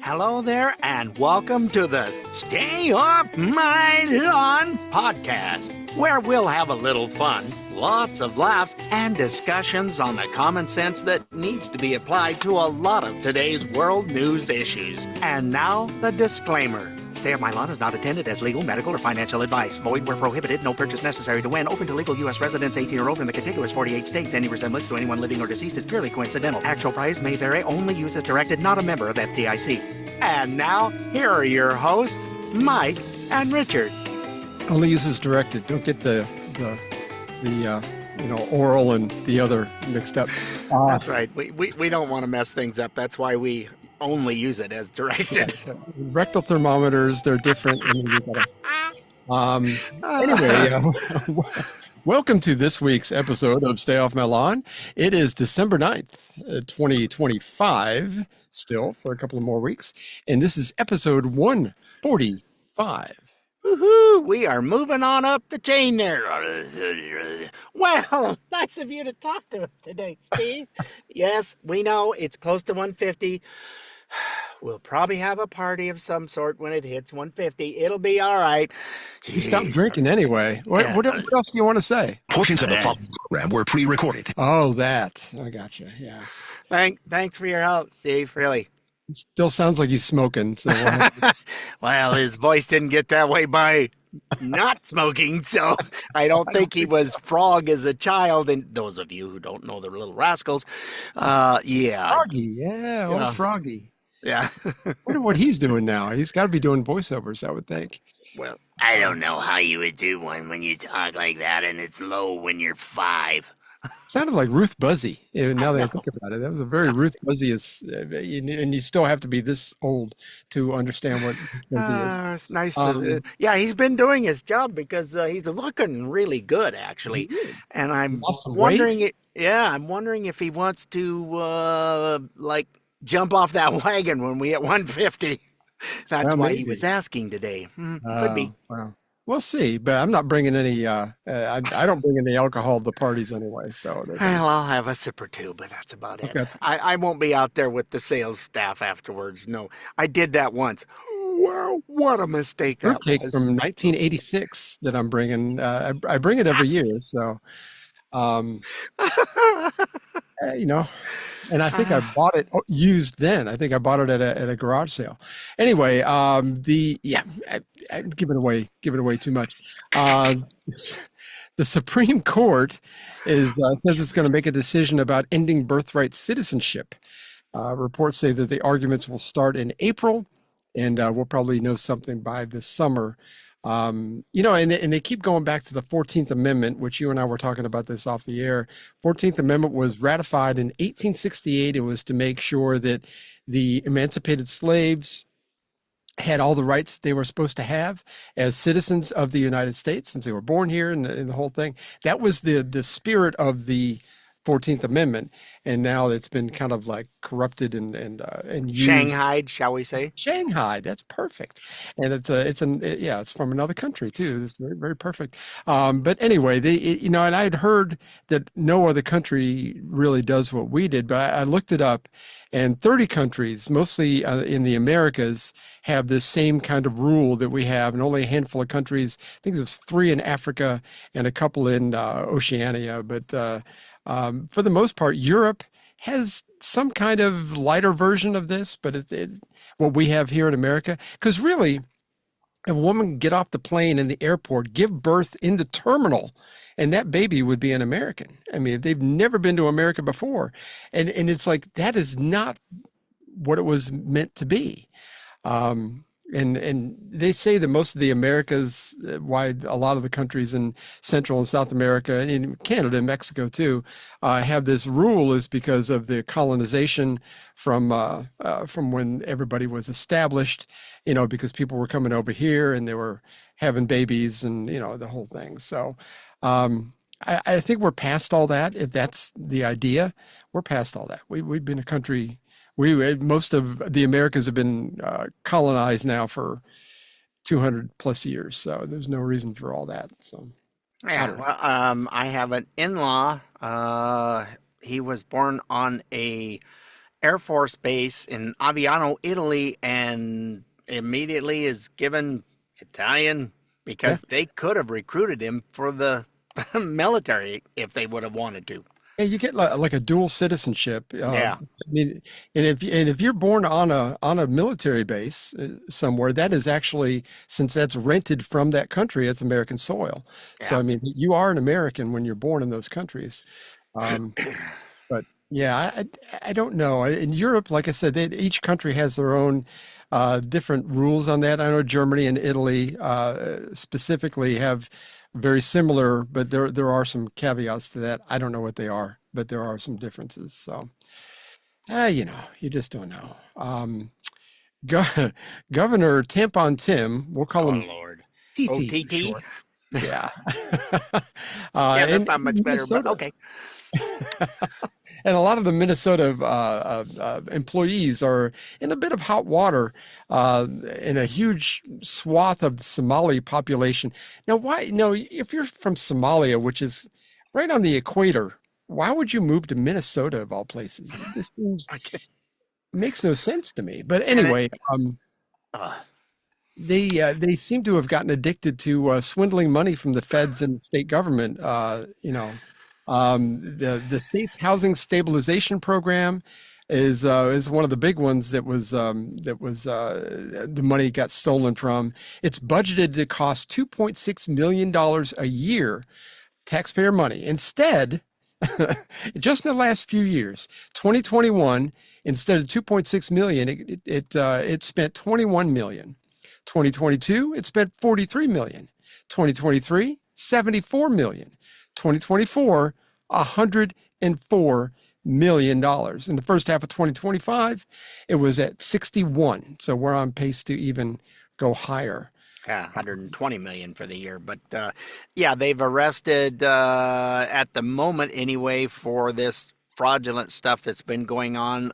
Hello there, and welcome to the Stay Off My Lawn podcast, where we'll have a little fun, lots of laughs, and discussions on the common sense that needs to be applied to a lot of today's world news issues. And now, the disclaimer. Stay Off My Lawn is not intended as legal, medical, or financial advice. Void where prohibited. No purchase necessary to win. Open to legal U.S. residents 18 or older in the contiguous 48 states. Any resemblance to anyone living or deceased is purely coincidental. Actual price may vary. Only use as directed. Not a member of FDIC. And now, here are your hosts, Mike and Richard. Only use as directed. Don't get the oral and the other mixed up. That's right. We don't want to mess things up. That's why we only use it as directed. Rectal thermometers, they're different. Anyway, welcome to this week's episode of Stay Off My Lawn. It is December 9th, 2025, still for a couple of more weeks. And this is episode 145. Woohoo! We are moving on up the chain there. Well, nice of you to talk to us today, Steve. Yes, we know it's close to 150. We'll probably have a party of some sort when it hits 150. It'll be all right. You stop drinking anyway. What else do you want to say? Portions of the following program were pre-recorded. Oh, that. I gotcha. Yeah. Thanks for your help, Steve. Really. It still sounds like he's smoking. So well, his voice didn't get that way by not smoking, so I don't think he was Frog as a child. And those of you who don't know the Little Rascals, yeah. Froggy, yeah, old Froggy. Yeah. Wonder what he's doing now. He's got to be doing voiceovers, I would think. Well, I don't know how you would do one when you talk like that and it's low when you're 5. Sounded like Ruth Buzzy. Now that I think about it, that was a very Ruth Buzzy. And you still have to be this old to understand what Buzzy is. It's nice. Yeah, he's been doing his job because he's looking really good, actually. And I'm wondering, I'm wondering if he wants to jump off that wagon when we hit 150. That's why he was asking today. Could be. Wow. We'll see, but I'm not bringing any. I don't bring any alcohol to the parties anyway. So well, I'll have a sip or two, but that's about it. I won't be out there with the sales staff afterwards. No, I did that once. Wow, what a mistake that was. From 1986 that I'm bringing. I bring it every year, so And I think I bought it used then. I think I bought it at a garage sale. Anyway, I'm giving away too much. The Supreme Court says it's going to make a decision about ending birthright citizenship. Reports say that the arguments will start in April, and we'll probably know something by this summer. And they keep going back to the 14th Amendment, which you and I were talking about this off the air. 14th Amendment was ratified in 1868. It was to make sure that the emancipated slaves had all the rights they were supposed to have as citizens of the United States since they were born here and the whole thing. That was the spirit of the 14th Amendment, and now it's been kind of like corrupted and used. Shanghaied, shall we say? Shanghai, that's perfect, and it's from another country too. It's very, very perfect. But anyway, and I had heard that no other country really does what we did, but I looked it up, and 30 countries, mostly in the Americas, have this same kind of rule that we have, and only a handful of countries. I think there's 3 in Africa and a couple in Oceania, but. For the most part, Europe has some kind of lighter version of this, but what we have here in America, because really, a woman can get off the plane in the airport, give birth in the terminal, and that baby would be an American. I mean, they've never been to America before, and it's like that is not what it was meant to be. And they say that most of the Americas, why a lot of the countries in Central and South America, and in Canada and Mexico too, have this rule is because of the colonization from when everybody was established, because people were coming over here and they were having babies and, the whole thing. So I think we're past all that. If that's the idea, we're past all that. We've been a country. Most of the Americas have been colonized now for 200 plus years, so there's no reason for all that. So, I have an in-law. He was born on a Air Force base in Aviano, Italy, and immediately is given Italian Yeah. because they could have recruited him for the military if they would have wanted to. Yeah, you get like a dual citizenship. Yeah. I mean, and if you're born on a military base somewhere, that is actually, since that's rented from that country, it's American soil. So Yeah. I mean, you are an American when you're born in those countries. Um, but yeah, I don't know. In Europe, like I said, each country has their own different rules on that. I know Germany and Italy specifically have very similar, but there are some caveats to that. I don't know what they are, but there are some differences. So, you just don't know. Go- Governor Tampon Tim, we'll call Oh, him Lord. TT for OTT? short. Yeah. Yeah, that's in not much better, but Minnesota, okay. and a lot of the Minnesota employees are in a bit of hot water in a huge swath of the Somali population. Now, why? No, if you're from Somalia, which is right on the equator, why would you move to Minnesota of all places? This seems Okay. makes no sense to me. But And anyway, uh, they seem to have gotten addicted to swindling money from the feds and the state government. The state's housing stabilization program is one of the big ones that was the money got stolen from. It's budgeted to cost $2.6 million a year, taxpayer money. Instead, just in the last few years, 2021, instead of 2.6 million, it spent 21 million. 2022, it spent 43 million. 2023, 74 million. 2024, $104 million. In the first half of 2025, it was at 61. So we're on pace to even go higher. yeah, 120 million for the year. But yeah, they've arrested at the moment anyway for this fraudulent stuff that's been going on.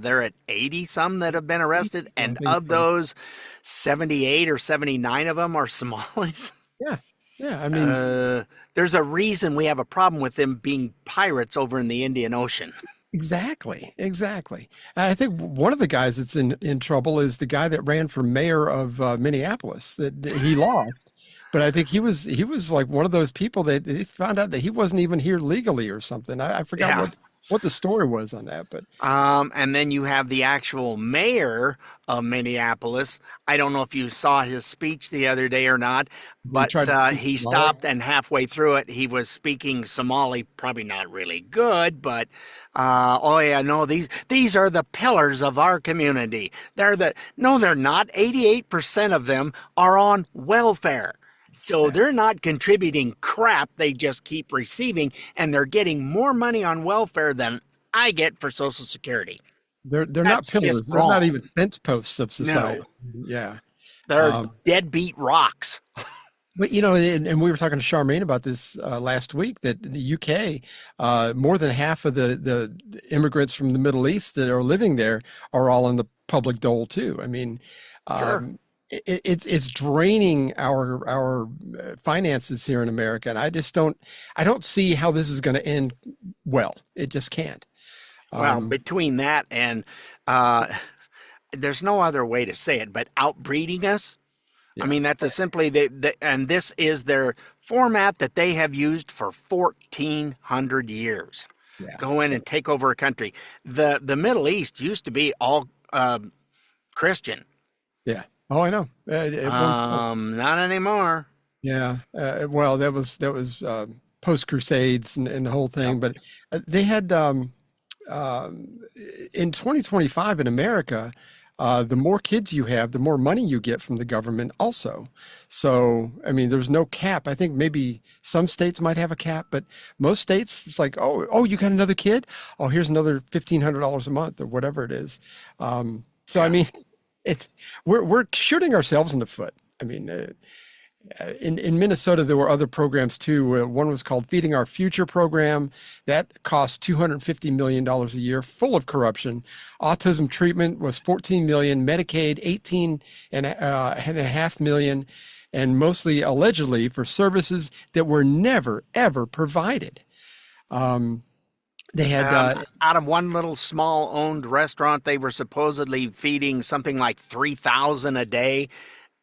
They're at 80 some that have been arrested, I and think of so. those, 78 or 79 of them are Somalis. Yeah. Yeah. I mean, There's a reason we have a problem with them being pirates over in the Indian Ocean. exactly. Exactly. I think one of the guys that's in trouble is the guy that ran for mayor of Minneapolis that he lost. But I think he was like one of those people that they found out that he wasn't even here legally or something. I forgot Yeah. what the story was on that, but And then you have the actual mayor of Minneapolis. I don't know if you saw his speech the other day or not, but tried to speak he Somali. stopped, and halfway through it, he was speaking Somali, probably not really good, but oh yeah, no, these are the pillars of our community. No, they're not. 88% of them are on welfare. So they're not contributing crap, they just keep receiving, and they're getting more money on welfare than I get for Social Security. They're not That's just pillars. They're not wrong. even fence posts of society. No, Yeah. they're deadbeat rocks. But and we were talking to Charmaine about this last week that the UK, more than half of the immigrants from the Middle East that are living there are all in the public dole too. I mean, Sure. it's draining our finances here in America, and I don't see how this is going to end well. It just can't. Well, between that and there's no other way to say it, but outbreeding us. I Yeah. mean, that's a simply and this is their format that they have used for 1,400 years. Yeah. Go in and take over a country. The Middle East used to be all Christian. Yeah. Oh, I know. At one point. Not anymore. Yeah. Well, that was post Crusades and the whole thing, but they had in 2025 in America, the more kids you have, the more money you get from the government also. So, I mean, there's no cap. I think maybe some states might have a cap, but most states, it's like, oh, you got another kid? Oh, here's another $1,500 a month or whatever it is. So, I mean, we're shooting ourselves in the foot. I mean, in Minnesota, there were other programs too. One was called Feeding Our Future program. That cost $250 million a year, full of corruption. Autism treatment was $14 million, Medicaid $18.5 million, and mostly allegedly for services that were never, ever provided. They had Out of one little small owned restaurant, they were supposedly feeding something like 3,000 a day.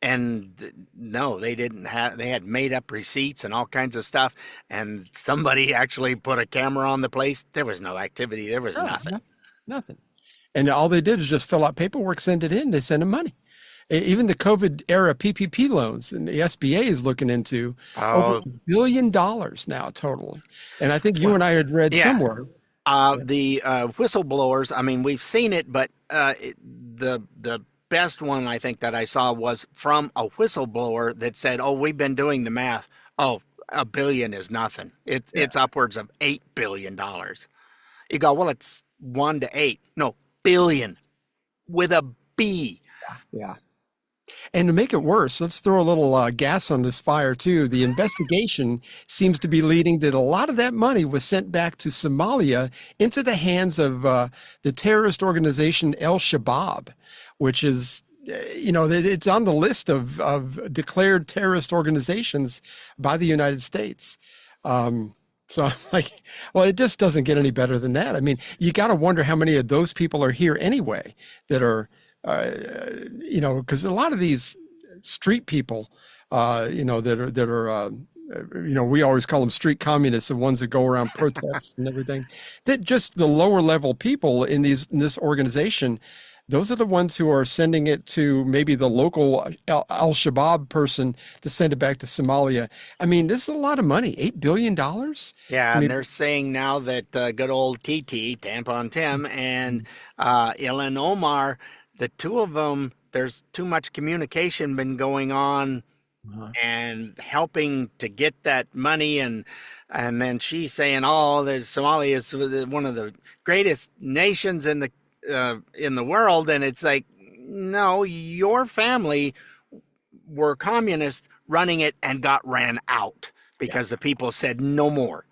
And no, they didn't have, they had made up receipts and all kinds of stuff. And somebody actually put a camera on the place. There was no activity. There was nothing. nothing. And all they did is just fill out paperwork, send it in. They send them money. Even the COVID era PPP loans, and the SBA is looking into over $1 billion now totally. And I think you and I had read somewhere. The whistleblowers, I mean, we've seen it, but the best one I think that I saw was from a whistleblower that said, "Oh, we've been doing the math. Oh, $1 billion is nothing. It's upwards of $8 billion." You go, well, it's 1 to 8. No, billion with a B. Yeah. And to make it worse, let's throw a little gas on this fire too. The investigation seems to be leading that a lot of that money was sent back to Somalia into the hands of the terrorist organization Al-Shabaab, which is, it's on the list of declared terrorist organizations by the United States. So I'm like, well, it just doesn't get any better than that. I mean, you got to wonder how many of those people are here anyway that are, because a lot of these street people, that are, we always call them street communists, the ones that go around protests and everything, that just the lower level people in this organization, those are the ones who are sending it to maybe the local Al-Shabaab person to send it back to Somalia. I mean, this is a lot of money, $8 billion. Yeah, I mean, and they're saying now that good old TT, Tampon Tim, and Ilan Omar, the two of them, there's too much communication been going on and helping to get that money. And then she's saying, oh, Somalia is one of the greatest nations in the world. And it's like, no, your family were communists running it and got ran out because the people said no more.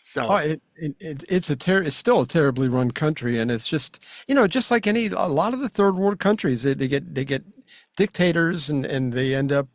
So it's still a terribly run country, and it's just just like a lot of the third world countries, they get dictators and they end up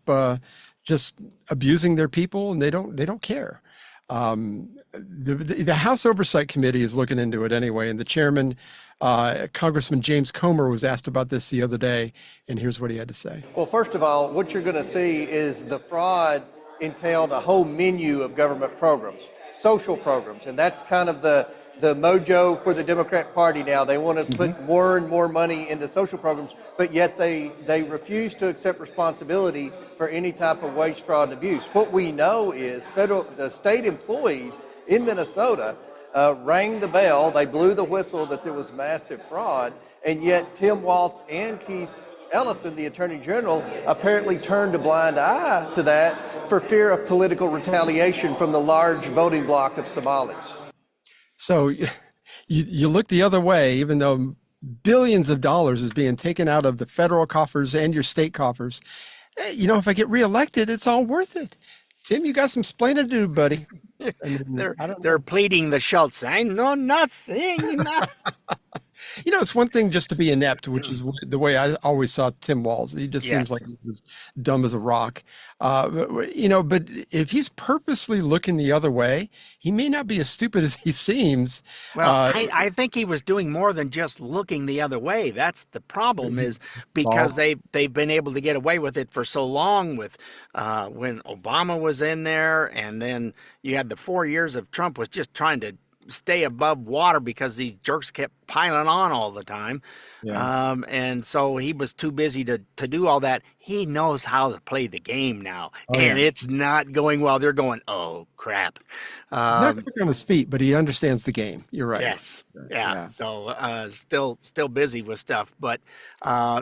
just abusing their people, and they don't care. The House Oversight Committee is looking into it anyway, and the chairman, Congressman James Comer, was asked about this the other day, and here's what he had to say. Well, first of all, what you're going to see is the fraud entailed a whole menu of government programs, social programs, and that's kind of the mojo for the Democrat Party now. They want to put more and more money into social programs, but yet they refuse to accept responsibility for any type of waste, fraud, and abuse. What we know is the state employees in Minnesota rang the bell, they blew the whistle that there was massive fraud, and yet Tim Walz and Keith Ellison, the Attorney General, apparently turned a blind eye to that for fear of political retaliation from the large voting bloc of Somalis. So you look the other way, even though billions of dollars is being taken out of the federal coffers and your state coffers. If I get reelected, it's all worth it. Tim, you got some splaining to do, buddy. They're pleading the Schultz. I know nothing. It's one thing just to be inept, which is the way I always saw Tim Walz. He just seems like he's dumb as a rock. But if he's purposely looking the other way, he may not be as stupid as he seems. Well, I think he was doing more than just looking the other way. That's the problem, is because they've been able to get away with it for so long with when Obama was in there, and then you had the 4 years of Trump was just trying to stay above water because these jerks kept piling on all the time. And so he was too busy to do all that. He knows how to play the game now, it's not going well. They're going, oh crap. He's not quick on his feet, but he understands the game. You're right. Yes. Yeah. So still busy with stuff, but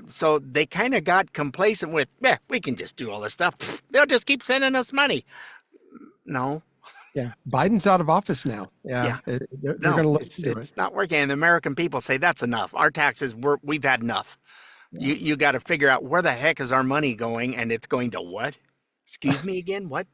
so they kind of got complacent with, we can just do all this stuff. Pfft, they'll just keep sending us money. No. Yeah, Biden's out of office now. They're going to let it's not working. And the American people say that's enough. Our taxes, we've had enough. Yeah. You got to figure out where the heck is our money going, and it's going to what? Excuse me again? What?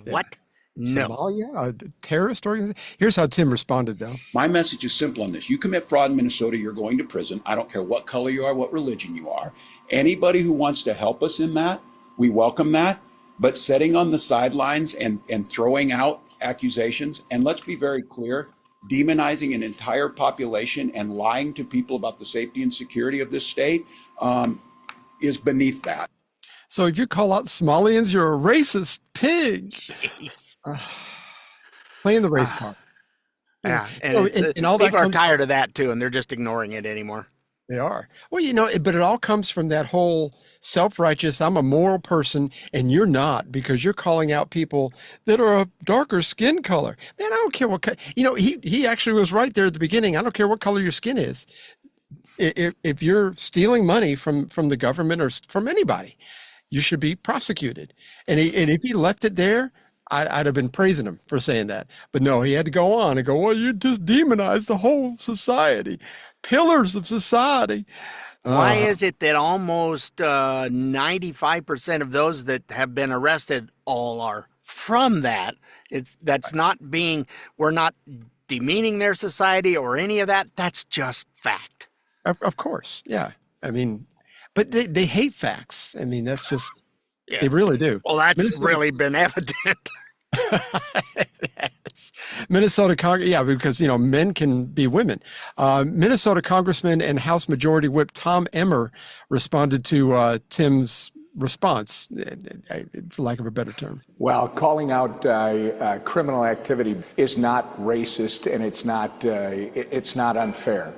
What? No. Somalia, a terrorist organization. Here's how Tim responded, though. My message is simple on this. You commit fraud in Minnesota, you're going to prison. I don't care what color you are, what religion you are. Anybody who wants to help us in that, we welcome that. But setting on the sidelines and throwing out accusations, and let's be very clear, demonizing an entire population and lying to people about the safety and security of this state is beneath that. So if you call out Somalians, you're a racist pig. Playing the race card. Yeah, and, So, it's, and all that people are comes- tired of that too, and they're just ignoring it anymore. They are. Well, but it all comes from that whole self-righteous, I'm a moral person and you're not, because you're calling out people that are a darker skin color. Man, I don't care what, he actually was right there at the beginning. I don't care what color your skin is. If you're stealing money from the government or from anybody, you should be prosecuted. And if he left it there, I'd have been praising him for saying that. But no, he had to go on and go, well, you just demonized the whole society, pillars of society. Why is it that almost 95% of those that have been arrested all are from that? We're not demeaning their society or any of that. That's just fact. Of course. Yeah. I mean, but they hate facts. I mean, that's just, Yeah. they really do. Well, that's really been evident. Minnesota Congress, yeah, because men can be women. Minnesota Congressman and House Majority Whip Tom Emmer responded to Tim's response, for lack of a better term. Well, calling out criminal activity is not racist, and it's not unfair.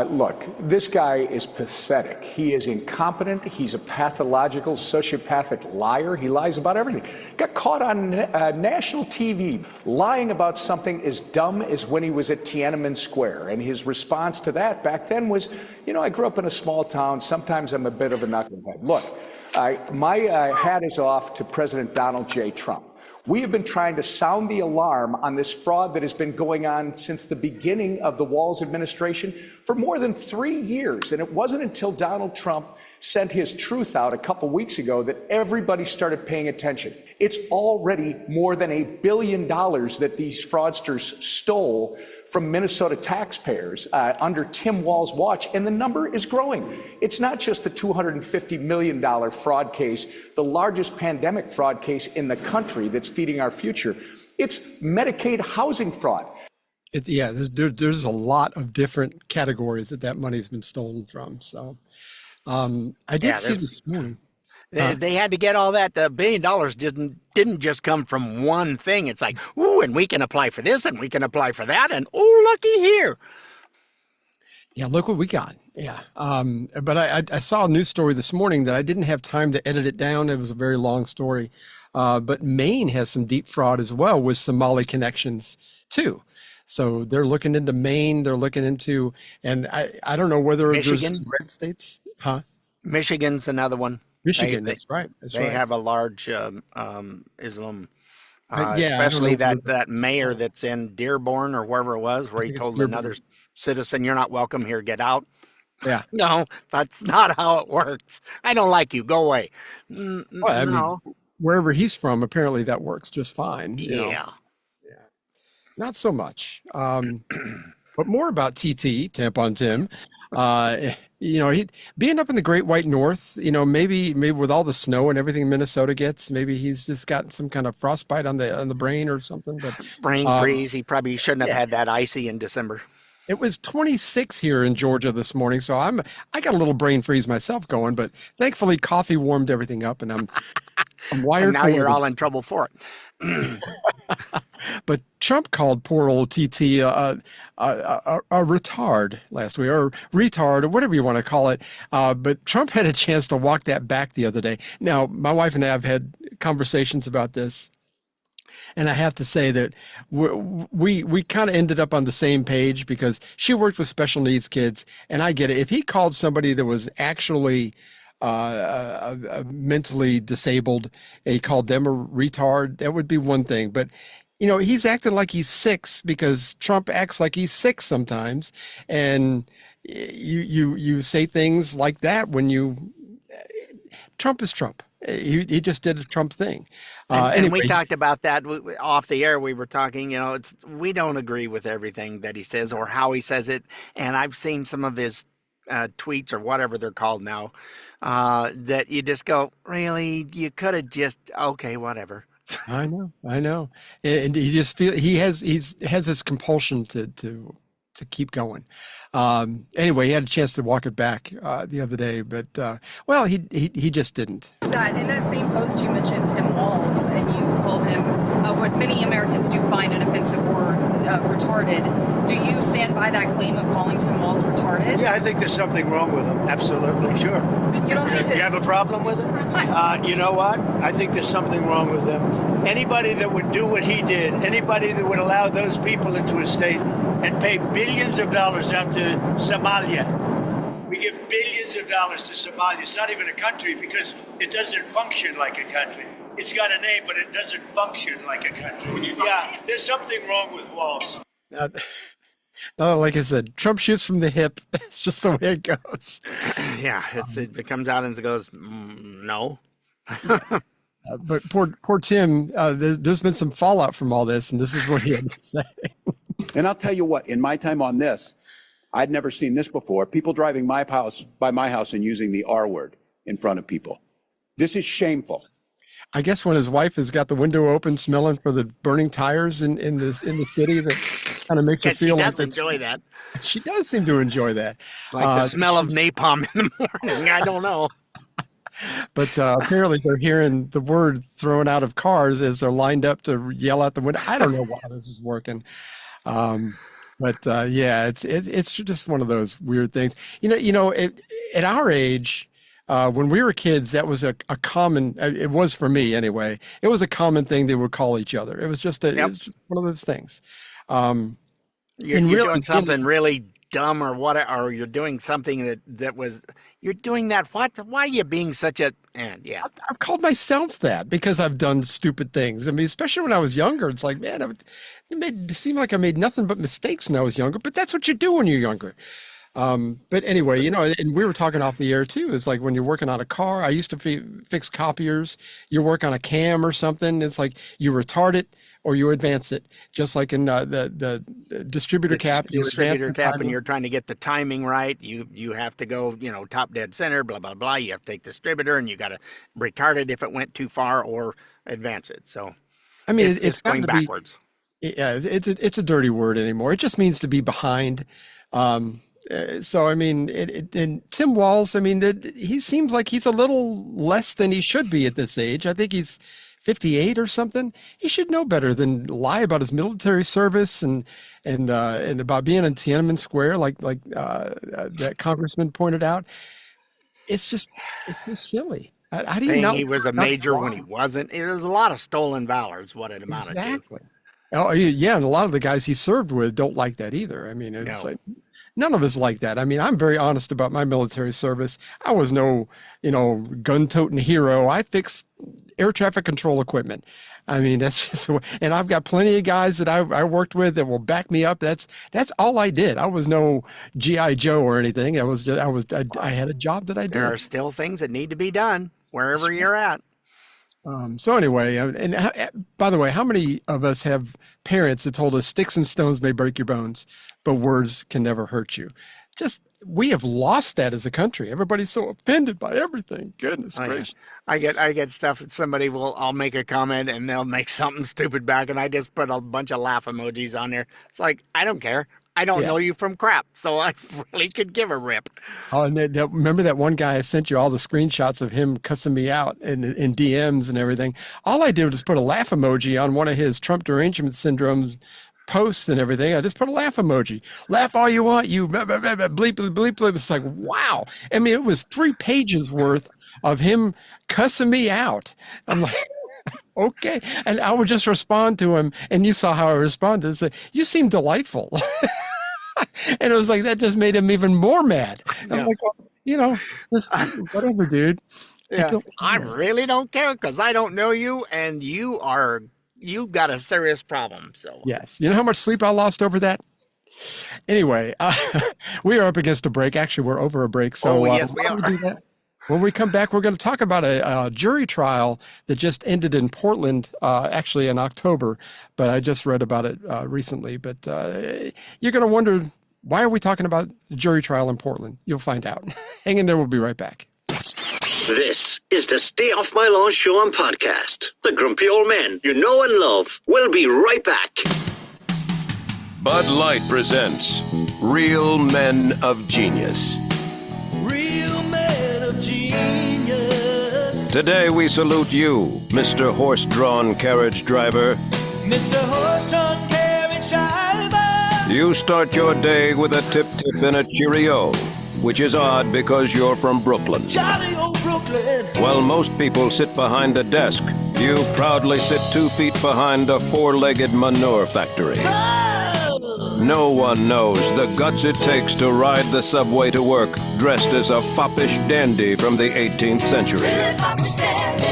Look, this guy is pathetic. He is incompetent. He's a pathological, sociopathic liar. He lies about everything. Got caught on national TV lying about something as dumb as when he was at Tiananmen Square. And his response to that back then was, I grew up in a small town. Sometimes I'm a bit of a knucklehead. Look, my hat is off to President Donald J. Trump. We have been trying to sound the alarm on this fraud that has been going on since the beginning of the Walz administration for more than 3 years. And it wasn't until Donald Trump sent his truth out a couple weeks ago that everybody started paying attention. It's already more than $1 billion that these fraudsters stole from Minnesota taxpayers under Tim Walz's watch, and the number is growing. It's not just the $250 million fraud case, the largest pandemic fraud case in the country that's feeding our future. It's Medicaid housing fraud. There's a lot of different categories that money's been stolen from. So I did see this morning. They had to get all that. The $1 billion didn't just come from one thing. It's like, ooh, and we can apply for this and we can apply for that. And oh, looky here. Yeah, look what we got. Yeah. But I saw a news story this morning that I didn't have time to edit it down. It was a very long story. But Maine has some deep fraud as well with Somali connections too. So they're looking into Maine. They're looking into, and I don't know whether Michigan? there's red states. Huh? Michigan's another one. Michigan, that's right. They have a large Islam, Yeah, especially that mayor that's in Dearborn or wherever it was, where he told another citizen, "You're not welcome here. Get out." Yeah. No, that's not how it works. I don't like you. Go away. Well, I mean, wherever he's from, apparently that works just fine. You know. Yeah. Not so much. But more about TT, Tampon Tim. He being up in the Great White North, maybe with all the snow and everything Minnesota gets, maybe he's just got some kind of frostbite on the brain or something. But brain freeze. He probably shouldn't have had that icy in December. It was 26 here in Georgia this morning, so I got a little brain freeze myself going, but thankfully coffee warmed everything up, and I'm wired. And now you're all in trouble for it. But Trump called poor old TT a retard last week, or retard, or whatever you want to call it. But Trump had a chance to walk that back the other day. Now, my wife and I have had conversations about this, and I have to say that we kind of ended up on the same page because she worked with special needs kids, and I get it. If he called somebody that was actually mentally disabled, and he called them a retard, that would be one thing. But he's acting like he's 6 because Trump acts like he's 6 sometimes, and you say things like that when Trump is Trump. He just did a Trump thing. And we talked about that off the air. We were talking, we don't agree with everything that he says or how he says it. And I've seen some of his tweets or whatever they're called now, that you just go, really, you could have just, okay, whatever. I know, and he just he has this compulsion to keep going. Anyway, he had a chance to walk it back the other day, but well, he just didn't. That in that same post you mentioned Tim Walz, and you called him what many Americans do find an offensive word, retarded. Do you stand by that claim of calling Tim Walz retarded? Yeah, I think there's something wrong with him. Absolutely, sure. You don't think that you have a problem with it? You know what? I think there's something wrong with him. Anybody that would do what he did, anybody that would allow those people into his state and pay billions of dollars out to Somalia. We give billions of dollars to Somalia. It's not even a country because it doesn't function like a country. It's got a name, but it doesn't function like a country. Yeah, there's something wrong with Walz. No, like I said, Trump shoots from the hip. It's just the way it goes. Yeah, it comes out and it goes, no. But poor Tim, there's been some fallout from all this, and this is what he had to say. And I'll tell you what, in my time on this, I'd never seen this before. People driving by my house and using the R word in front of people. This is shameful. I guess when his wife has got the window open, smelling for the burning tires in the city, that kind of makes her feel she like does enjoy that. She does seem to enjoy that. Like the smell of napalm in the morning. I don't know. But apparently they're hearing the word thrown out of cars as they're lined up to yell out the window. I don't know why this is working. But yeah, it's just one of those weird things. At our age, when we were kids, that was a common. It was for me anyway. It was a common thing they would call each other. It was just it was just one of those things. You're doing something really dumb or you're doing something that was. You're doing that. What? Why are you being such a? And yeah, I've called myself that because I've done stupid things. I mean, especially when I was younger, it's like, man, it seemed like I made nothing but mistakes when I was younger. But that's what you do when you're younger. But anyway, and we were talking off the air too. It's like when you're working on a car. I used to fix copiers. You work on a cam or something. It's like you retard it or you advance it. Just like in the distributor cap. Distributor cap, and you're trying to get the timing right. You have to go, top dead center. Blah blah blah. You have to take distributor, and you got to retard it if it went too far or advance it. So, I mean, it's going backwards. Yeah, it's a dirty word anymore. It just means to be behind. So, I mean, and Tim Walz, I mean, he seems like he's a little less than he should be at this age. I think he's 58 or something. He should know better than lie about his military service and about being in Tiananmen Square, like that congressman pointed out. It's just silly. How do you know he was a major when he wasn't? It was a lot of stolen valor is what it amounted to. Exactly. Oh, yeah, and a lot of the guys he served with don't like that either. I mean, it's like none of us like that. I mean, I'm very honest about my military service. I was no, gun-toting hero. I fixed air traffic control equipment. I mean, that's just, and I've got plenty of guys that I worked with that will back me up. That's all I did. I was no G.I. Joe or anything. I had a job that I did. There are still things that need to be done wherever you're at. So anyway, and by the way, how many of us have parents that told us sticks and stones may break your bones, but words can never hurt you? We have lost that as a country. Everybody's so offended by everything. Goodness gracious. I get stuff that I'll make a comment and they'll make something stupid back, and I just put a bunch of laugh emojis on there. It's like, I don't care. I don't know you from crap, so I really could give a rip. Oh, and remember that one guy I sent you all the screenshots of him cussing me out in DMs and everything? All I did was put a laugh emoji on one of his Trump derangement syndrome posts and everything. I just put a laugh emoji. Laugh all you want, you bleep, bleep, bleep, bleep. It's like, wow. I mean, it was 3 pages worth of him cussing me out. I'm like, okay. And I would just respond to him, and you saw how I responded. Say, you seem delightful. And it was like, that just made him even more mad. I'm like, whatever, dude. Yeah. I really don't care because I don't know you, and you've got a serious problem. So yes. You know how much sleep I lost over that? Anyway, we are up against a break. Actually, we're over a break. So yes, we are. Do that? When we come back, we're going to talk about a jury trial that just ended in Portland, actually in October, but I just read about it recently. But you're going to wonder, why are we talking about a jury trial in Portland? You'll find out. Hang in there. We'll be right back. This is the Stay Off My Lawn show and podcast. The grumpy old men you know and love. We'll be right back. Bud Light presents Real Men of Genius. Real Men of Genius. Today we salute you, Mr. Horse-Drawn Carriage Driver. Mr. Horse-Drawn Carriage Driver. You start your day with a tip-tip and a cheerio, which is odd because you're from Brooklyn. Jolly old Brooklyn. While most people sit behind a desk, you proudly sit 2 feet behind a 4-legged manure factory. No one knows the guts it takes to ride the subway to work dressed as a foppish dandy from the 18th century.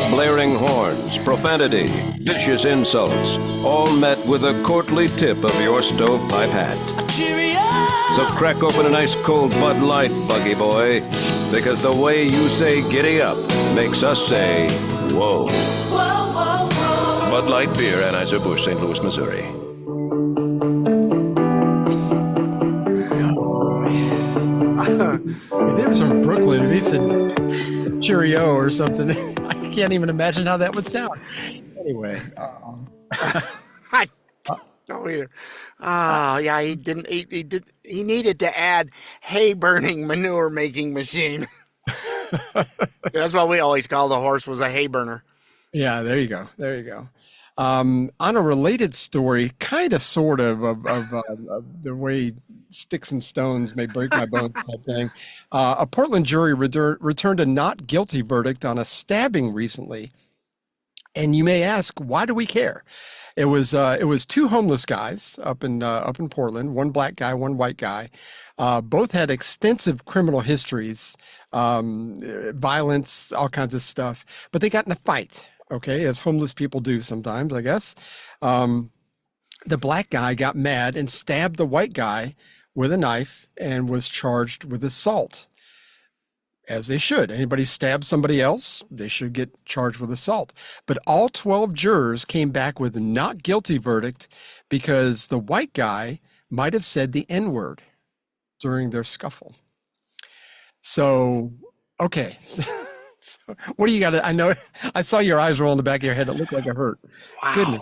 Blaring horns, profanity, vicious insults, all met with a courtly tip of your stovepipe hat. So crack open an ice cold Bud Light, buggy boy, because the way you say giddy up makes us say, whoa. Bud Light Beer, Anheuser-Busch, St. Louis, Missouri. If it was from Brooklyn, if he said cheerio or something, I can't even imagine how that would sound. Anyway. I don't know either. Yeah, he didn't. He needed to add hay burning manure making machine. That's what we always call the horse, was a hay burner. Yeah, there you go. There you go. On a related story, kind of, sort of the way sticks and stones may break my bones type thing. A Portland jury returned a not guilty verdict on a stabbing recently. And you may ask, why do we care? It was 2 homeless guys up in Portland, one black guy, one white guy. Both had extensive criminal histories, violence, all kinds of stuff, but they got in a fight. Okay, as homeless people do sometimes, I guess. The black guy got mad and stabbed the white guy with a knife and was charged with assault, as they should. Anybody stabs somebody else, they should get charged with assault. But all 12 jurors came back with a not guilty verdict because the white guy might have said the N-word during their scuffle. So, okay. What do you got? I know I saw your eyes roll in the back of your head. It looked like it hurt. Wow. Goodness.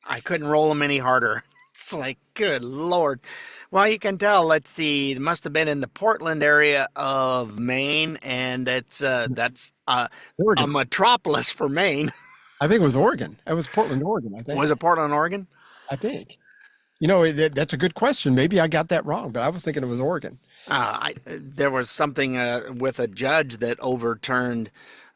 I couldn't roll them any harder. It's like, good Lord. Well, you can tell. Let's see. It must have been in the Portland area of Maine, and that's a metropolis for Maine. I think it was Oregon. It was Portland, Oregon, I think. Was it Portland, Oregon? I think. You know, that's a good question. Maybe I got that wrong, but I was thinking it was Oregon. There was something with a judge that overturned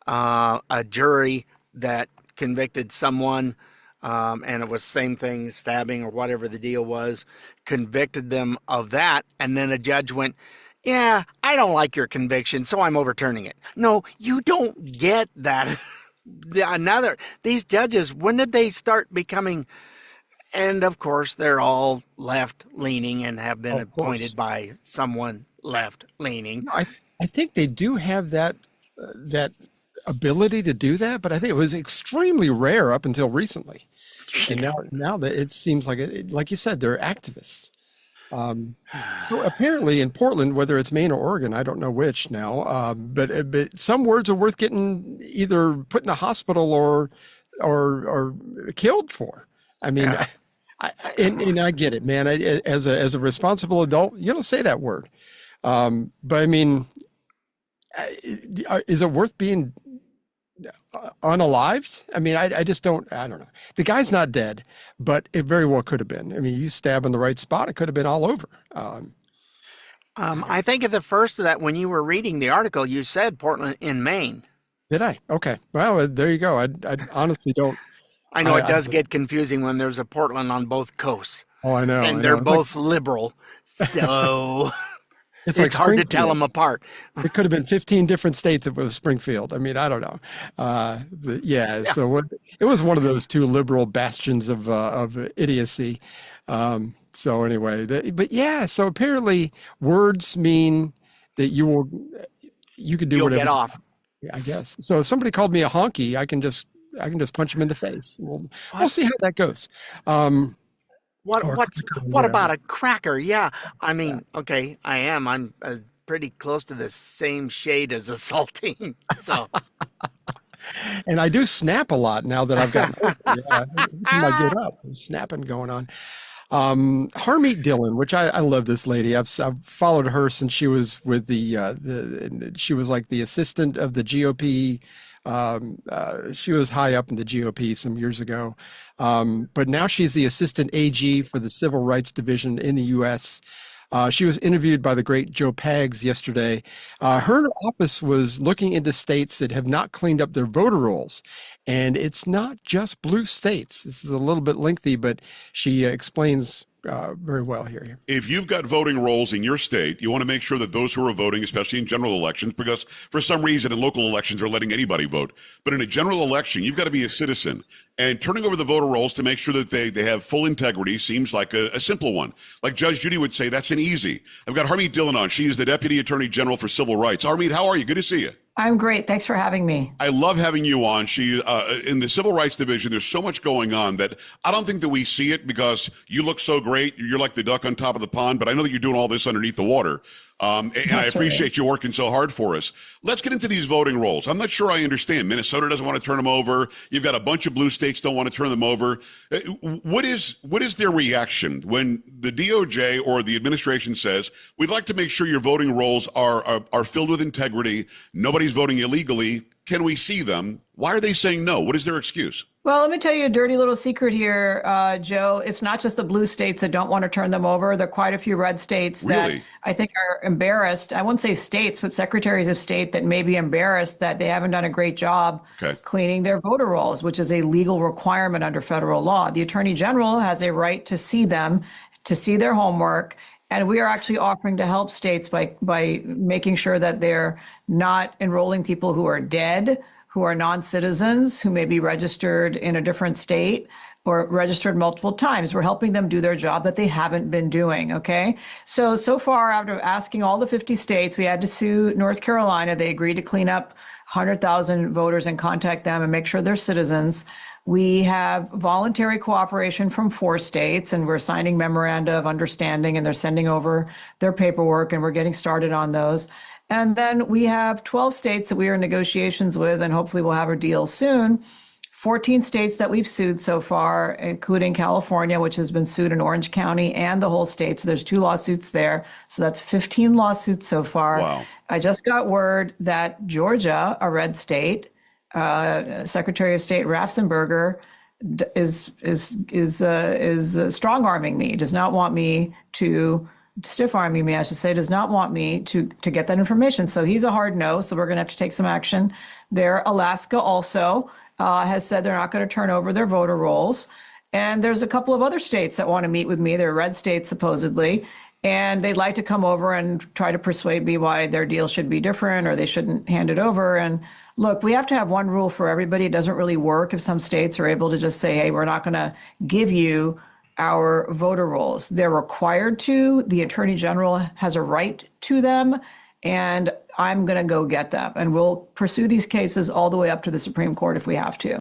a jury that convicted someone, and it was same thing, stabbing or whatever the deal was, convicted them of that, and then a judge went, yeah, I don't like your conviction, so I'm overturning it. No, you don't get that. These judges, when did they start becoming... And of course, they're all left-leaning and have been appointed by someone left-leaning. No, I think they do have that ability to do that, but I think it was extremely rare up until recently. And now that it seems like like you said, they're activists. So apparently in Portland, whether it's Maine or Oregon, I don't know which now, but some words are worth getting either put in the hospital or killed for. I mean, yeah. And I get it, man. As a responsible adult, you don't say that word. But I mean, is it worth being unalived? I mean, I just don't. I don't know. The guy's not dead, but it very well could have been. I mean, you stab in the right spot, it could have been all over. I think at the first of that, when you were reading the article, you said Portland in Maine. Did I? Okay. Well, there you go. I honestly don't. I know it does get confusing when there's a Portland on both coasts. Oh, I know. And they're both liberal. So it's like hard to tell them apart. It could have been 15 different states if it was Springfield. I mean, I don't know. Yeah. So it was one of those 2 liberal bastions of idiocy. So anyway, but yeah, so apparently words mean that you could do whatever. Get off. Yeah, I guess. So if somebody called me a honky, I can just punch him in the face. We'll see how that goes. What about a cracker? Yeah. I mean, okay, I'm pretty close to the same shade as a saltine. So. And I do snap a lot now that I've got yeah, every time I get up, there's snapping going on. Harmeet Dillon, which I love this lady. I've followed her since she was with she was like the assistant of the GOP. She was high up in the GOP some years ago. But now she's the assistant AG for the Civil Rights Division in the U.S. She was interviewed by the great Joe Pags yesterday. Her office was looking into states that have not cleaned up their voter rolls. And it's not just blue states. This is a little bit lengthy, but she explains very well here. If you've got voting rolls in your state, you want to make sure that those who are voting, especially in general elections, because for some reason in local elections they're letting anybody vote, but in a general election, you've got to be a citizen. And turning over the voter rolls to make sure that they have full integrity seems like a simple one. Like Judge Judy would say, that's an easy. I've got Harmeet Dillon on. She is the Deputy Attorney General for Civil Rights. Harmeet, how are you? Good to see you. I'm great. Thanks for having me. I love having you on. She in the Civil Rights Division, there's so much going on that I don't think that we see it because you look so great. You're like the duck on top of the pond, but I know that you're doing all this underneath the water. And I appreciate you working so hard for us. Let's get into these voting rolls. I'm not sure I understand. Minnesota doesn't want to turn them over. You've got a bunch of blue states don't want to turn them over. What is their reaction when the DOJ or the administration says, we'd like to make sure your voting rolls are filled with integrity. Nobody's voting illegally. Can we see them? Why are they saying no? What is their excuse? Well, let me tell you a dirty little secret here, Joe. It's not just the blue states that don't want to turn them over. There are quite a few red states that I think are embarrassed. I won't say states, but secretaries of state that may be embarrassed that they haven't done a great job cleaning their voter rolls, which is a legal requirement under federal law. The Attorney General has a right to see them, to see their homework. And we are actually offering to help states by making sure that they're not enrolling people who are dead, who are non-citizens, who may be registered in a different state or registered multiple times. We're helping them do their job that they haven't been doing, okay? So far, after asking all the 50 states, we had to sue North Carolina. They agreed to clean up 100,000 voters and contact them and make sure they're citizens. We have voluntary cooperation from 4 states, and we're signing memoranda of understanding, and they're sending over their paperwork, and we're getting started on those. And then we have 12 states that we are in negotiations with, and hopefully we'll have a deal soon. 14 states that we've sued so far, including California, which has been sued in Orange County and the whole state. So there's 2 lawsuits there. So that's 15 lawsuits so far. Wow. I just got word that Georgia, a red state, Secretary of State Raffensperger is strong-arming me, does not want me to stiff-arming me, I should say, does not want me to get that information. So he's a hard no, so we're going to have to take some action there. Alaska also has said they're not going to turn over their voter rolls. And there's a couple of other states that want to meet with me. They're red states, supposedly, and they'd like to come over and try to persuade me why their deal should be different or they shouldn't hand it over. And look, we have to have one rule for everybody. It doesn't really work if some states are able to just say, hey, we're not going to give you our voter rolls. They're required to. The Attorney General has a right to them, and I'm going to go get them. And we'll pursue these cases all the way up to the Supreme Court if we have to.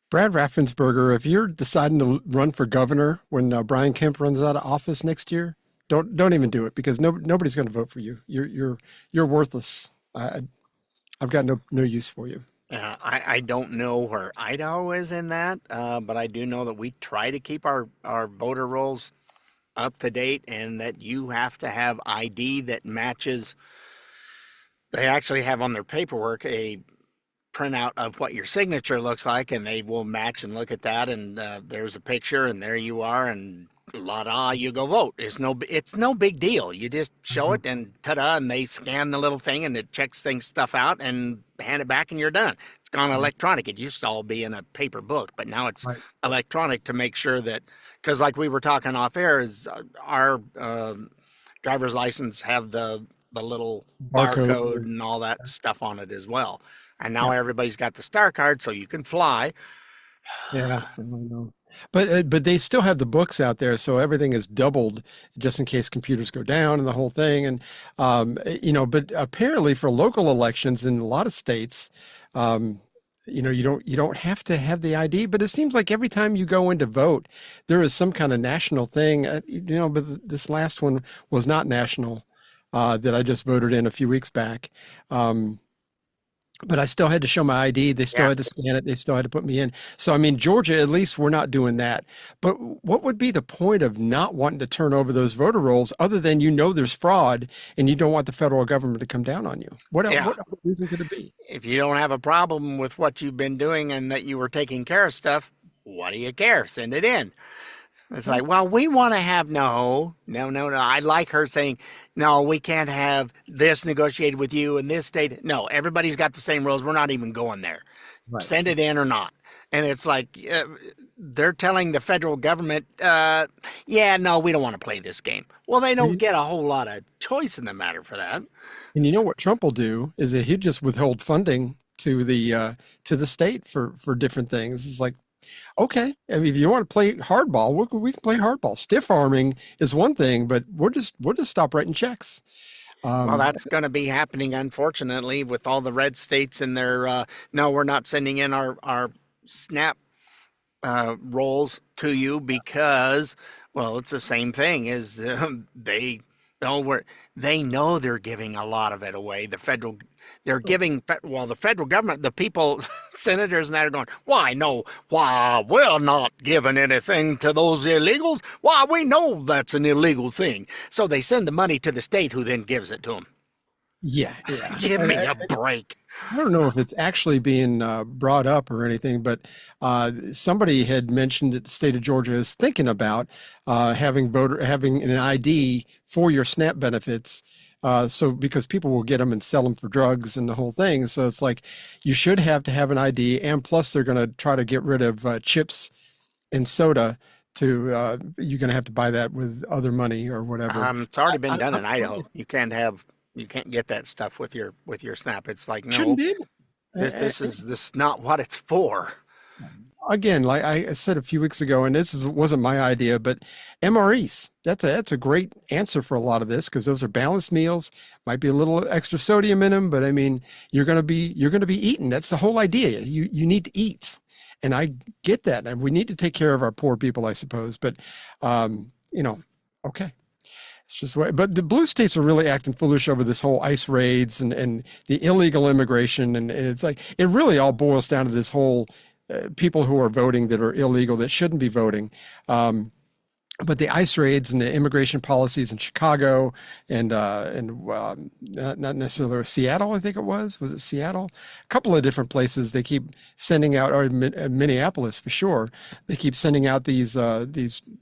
Brad Raffensperger, if you're deciding to run for governor when Brian Kemp runs out of office next year, don't even do it, because nobody's going to vote for you. You're worthless. I've got no use for you. I don't know where Idaho is in that, but I do know that we try to keep our voter rolls up to date, and that you have to have ID that matches. They actually have on their paperwork a printout of what your signature looks like, and they will match and look at that, and there's a picture, and there you are, and la-da, you go vote. It's no big deal. You just show it, and ta-da, and they scan the little thing, and it checks stuff out and hand it back, and you're done. It's gone electronic. It used to all be in a paper book, but now it's electronic to make sure that, because like we were talking off air, is our driver's license have the little barcode and all that stuff on it as well. And now everybody's got the Star Card, so you can fly. Yeah, I know. But they still have the books out there, so everything is doubled just in case computers go down and the whole thing. And but apparently for local elections in a lot of states, you don't have to have the ID. But it seems like every time you go in to vote, there is some kind of national thing. But this last one was not national. that I just voted in a few weeks back. But I still had to show my ID. They still had to scan it. They still had to put me in. So, I mean, Georgia, at least we're not doing that. But what would be the point of not wanting to turn over those voter rolls other than there's fraud and you don't want the federal government to come down on you? What other reason could it be? If you don't have a problem with what you've been doing and that you were taking care of stuff, what do you care? Send it in. It's like, well, we want to have no. I like her saying, no, we can't have this negotiated with you in this state. No, everybody's got the same rules. We're not even going there. Right. Send it in or not. And it's like they're telling the federal government, no, we don't want to play this game. Well, they don't get a whole lot of choice in the matter for that. And you know what Trump will do is that he'd just withhold funding to the state for different things. It's like, okay, I mean, if you want to play hardball, we can play hardball. Stiff arming is one thing, but we'll just stop writing checks. Well, that's going to be happening, unfortunately, with all the red states and their no, we're not sending in our SNAP rolls to you because, well, it's the same thing as they know they're giving a lot of it away. The federal government, the people, senators and that are going, why, we're not giving anything to those illegals. Why, we know that's an illegal thing. So they send the money to the state who then gives it to them. Yeah. Give me a break. I don't know if it's actually being brought up or anything, but somebody had mentioned that the state of Georgia is thinking about having an ID for your SNAP benefits. So because people will get them and sell them for drugs and the whole thing. So it's like you should have to have an ID, and plus they're going to try to get rid of chips and soda. You're going to have to buy that with other money or whatever. It's already been done in Idaho. You can't get that stuff with your SNAP. It's like, no, this is not what it's for. Again, like I said a few weeks ago, and this wasn't my idea, but MREs, that's a great answer for a lot of this because those are balanced meals. Might be a little extra sodium in them, but I mean, you're gonna be eating. That's the whole idea. You need to eat, and I get that, and we need to take care of our poor people, I suppose. But okay. It's just the way, but the blue states are really acting foolish over this whole ICE raids and the illegal immigration, and it's like it really all boils down to this whole people who are voting that are illegal that shouldn't be voting. But the ICE raids and the immigration policies in Chicago and not necessarily Seattle, I think it was it Seattle? A couple of different places they keep sending out, or Minneapolis for sure. They keep sending out these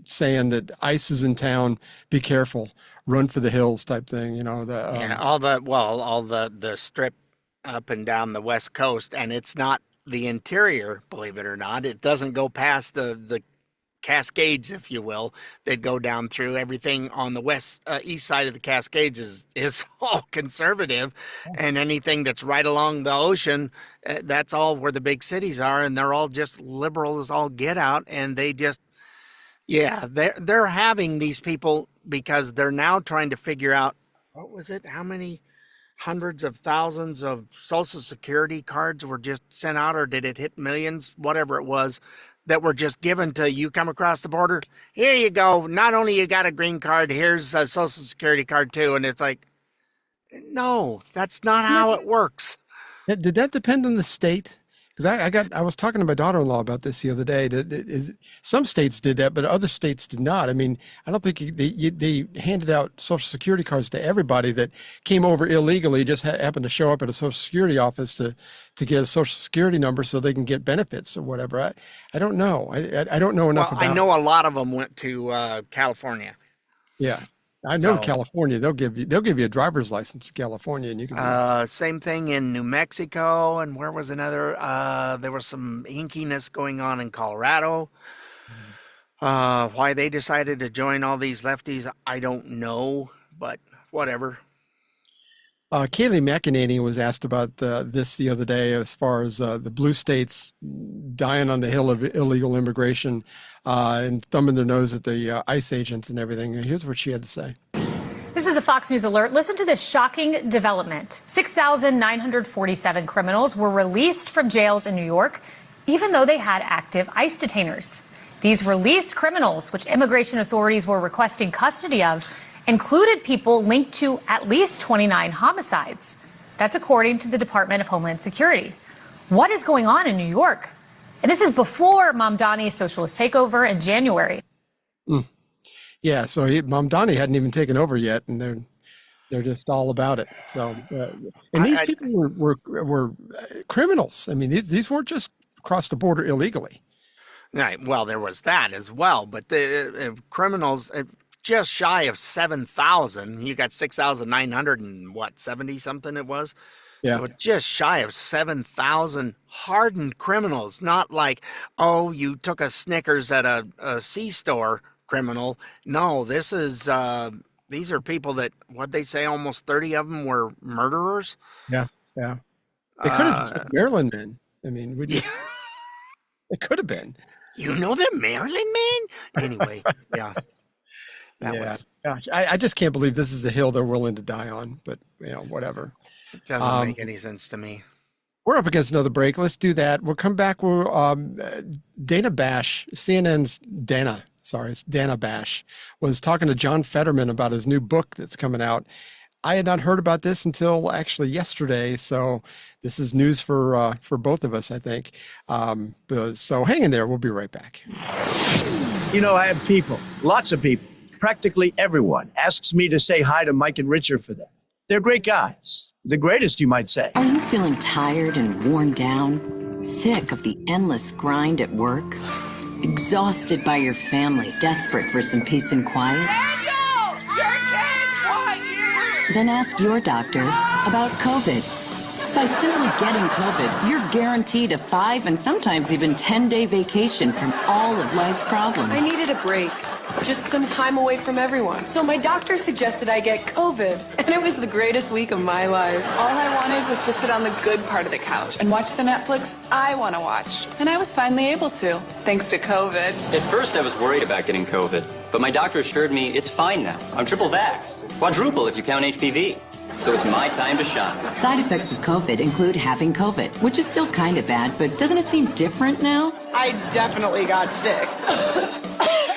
saying that ICE is in town, be careful, run for the hills type thing. All the strip up and down the West Coast, and it's not the interior, believe it or not. It doesn't go past the Cascades, if you will. They'd go down through everything on the east side of the Cascades is all conservative, and anything that's right along the ocean, that's all where the big cities are, and they're all just liberal as all get out, and they just, they're having these people because they're now trying to figure out, what was it, how many hundreds of thousands of Social Security cards were just sent out, or did it hit millions, whatever it was, that were just given to you come across the border. Here you go. Not only you got a green card, here's a Social Security card too. And it's like, no, that's not how it works. Did that depend on the state? Because I was talking to my daughter-in-law about this the other day. That some states did that, but other states did not. I mean, I don't think they handed out Social Security cards to everybody that came over illegally, just happened to show up at a Social Security office to get a Social Security number so they can get benefits or whatever. I don't know. I don't know enough about it. I know a lot of them went to California. Yeah. I know California, they'll give you a driver's license in California, and you can. Same thing in New Mexico, and where was another? There was some hinkiness going on in Colorado. Why they decided to join all these lefties, I don't know, but whatever. Kayleigh McEnany was asked about this the other day, as far as the blue states dying on the hill of illegal immigration and thumbing their nose at the ICE agents and everything. Here's what she had to say. This is a Fox News alert. Listen to this shocking development. 6,947 criminals were released from jails in New York, even though they had active ICE detainers. These released criminals, which immigration authorities were requesting custody of, included people linked to at least 29 homicides. That's according to the Department of Homeland Security. What is going on in New York? And this is before Mamdani's socialist takeover in January. Yeah, so Mamdani hadn't even taken over yet, and they're just all about it. So, and these people were criminals. I mean, these weren't just across the border illegally. Right. Well, there was that as well, but the criminals just shy of 7,000. You got 6,900 and what, 70 something it was. Yeah. So just shy of 7,000 hardened criminals. Not like, oh, you took a Snickers at a C-store criminal. No, this is these are people that, what'd they say, almost 30 of them were murderers. Yeah. They could have just been Maryland men. I mean, it could have been. You know the Maryland men? Anyway, yeah. Gosh, I just can't believe this is a hill they're willing to die on, but whatever. It doesn't make any sense to me. We're up against another break. Let's do that. We'll come back. Dana Bash, CNN's Dana Bash, was talking to John Fetterman about his new book that's coming out. I had not heard about this until actually yesterday, so this is news for both of us, I think. So hang in there. We'll be right back. I have people, lots of people, practically everyone asks me to say hi to Mike and Richard for them. They're great guys. The greatest, you might say. Are you feeling tired and worn down? Sick of the endless grind at work? Exhausted by your family, desperate for some peace and quiet? Daniel! Your kids want you! Then ask your doctor about COVID. By simply getting COVID, you're guaranteed a 5 and sometimes even 10-day vacation from all of life's problems. I needed a break. Just some time away from everyone. So my doctor suggested I get COVID, and it was the greatest week of my life. All I wanted was to sit on the good part of the couch and watch the Netflix I want to watch. And I was finally able to, thanks to COVID. At first, I was worried about getting COVID, but my doctor assured me it's fine now. I'm triple vaxxed, quadruple if you count HPV. So it's my time to shine. Side effects of COVID include having COVID, which is still kind of bad, but doesn't it seem different now? I definitely got sick.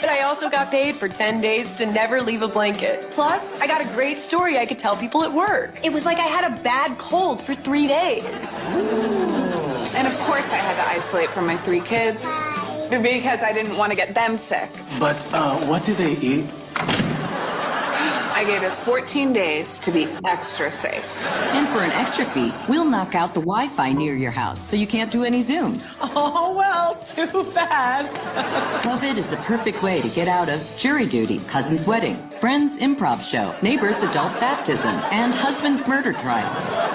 But I also got paid for 10 days to never leave a blanket. Plus, I got a great story I could tell people at work. It was like I had a bad cold for 3 days. And of course I had to isolate from my 3 kids because I didn't want to get them sick. But what do they eat? I gave it 14 days to be extra safe. And for an extra fee, we'll knock out the Wi-Fi near your house so you can't do any Zooms. Oh, well, too bad. COVID is the perfect way to get out of jury duty, cousin's wedding, friend's improv show, neighbor's adult baptism, and husband's murder trial.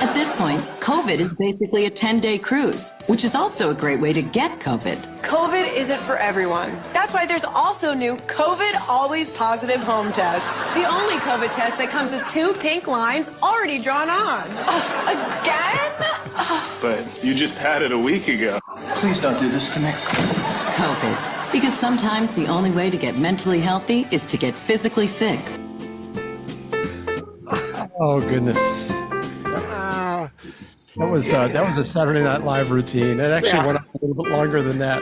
At this point, COVID is basically a 10-day cruise, which is also a great way to get COVID. COVID isn't for everyone. That's why there's also new COVID Always Positive Home Test. The only COVID test that comes with 2 pink lines already drawn on. Again? But you just had it a week ago. Please don't do this to me. COVID. Because sometimes the only way to get mentally healthy is to get physically sick. Oh, goodness. That was a Saturday Night Live routine. It actually went on a little bit longer than that.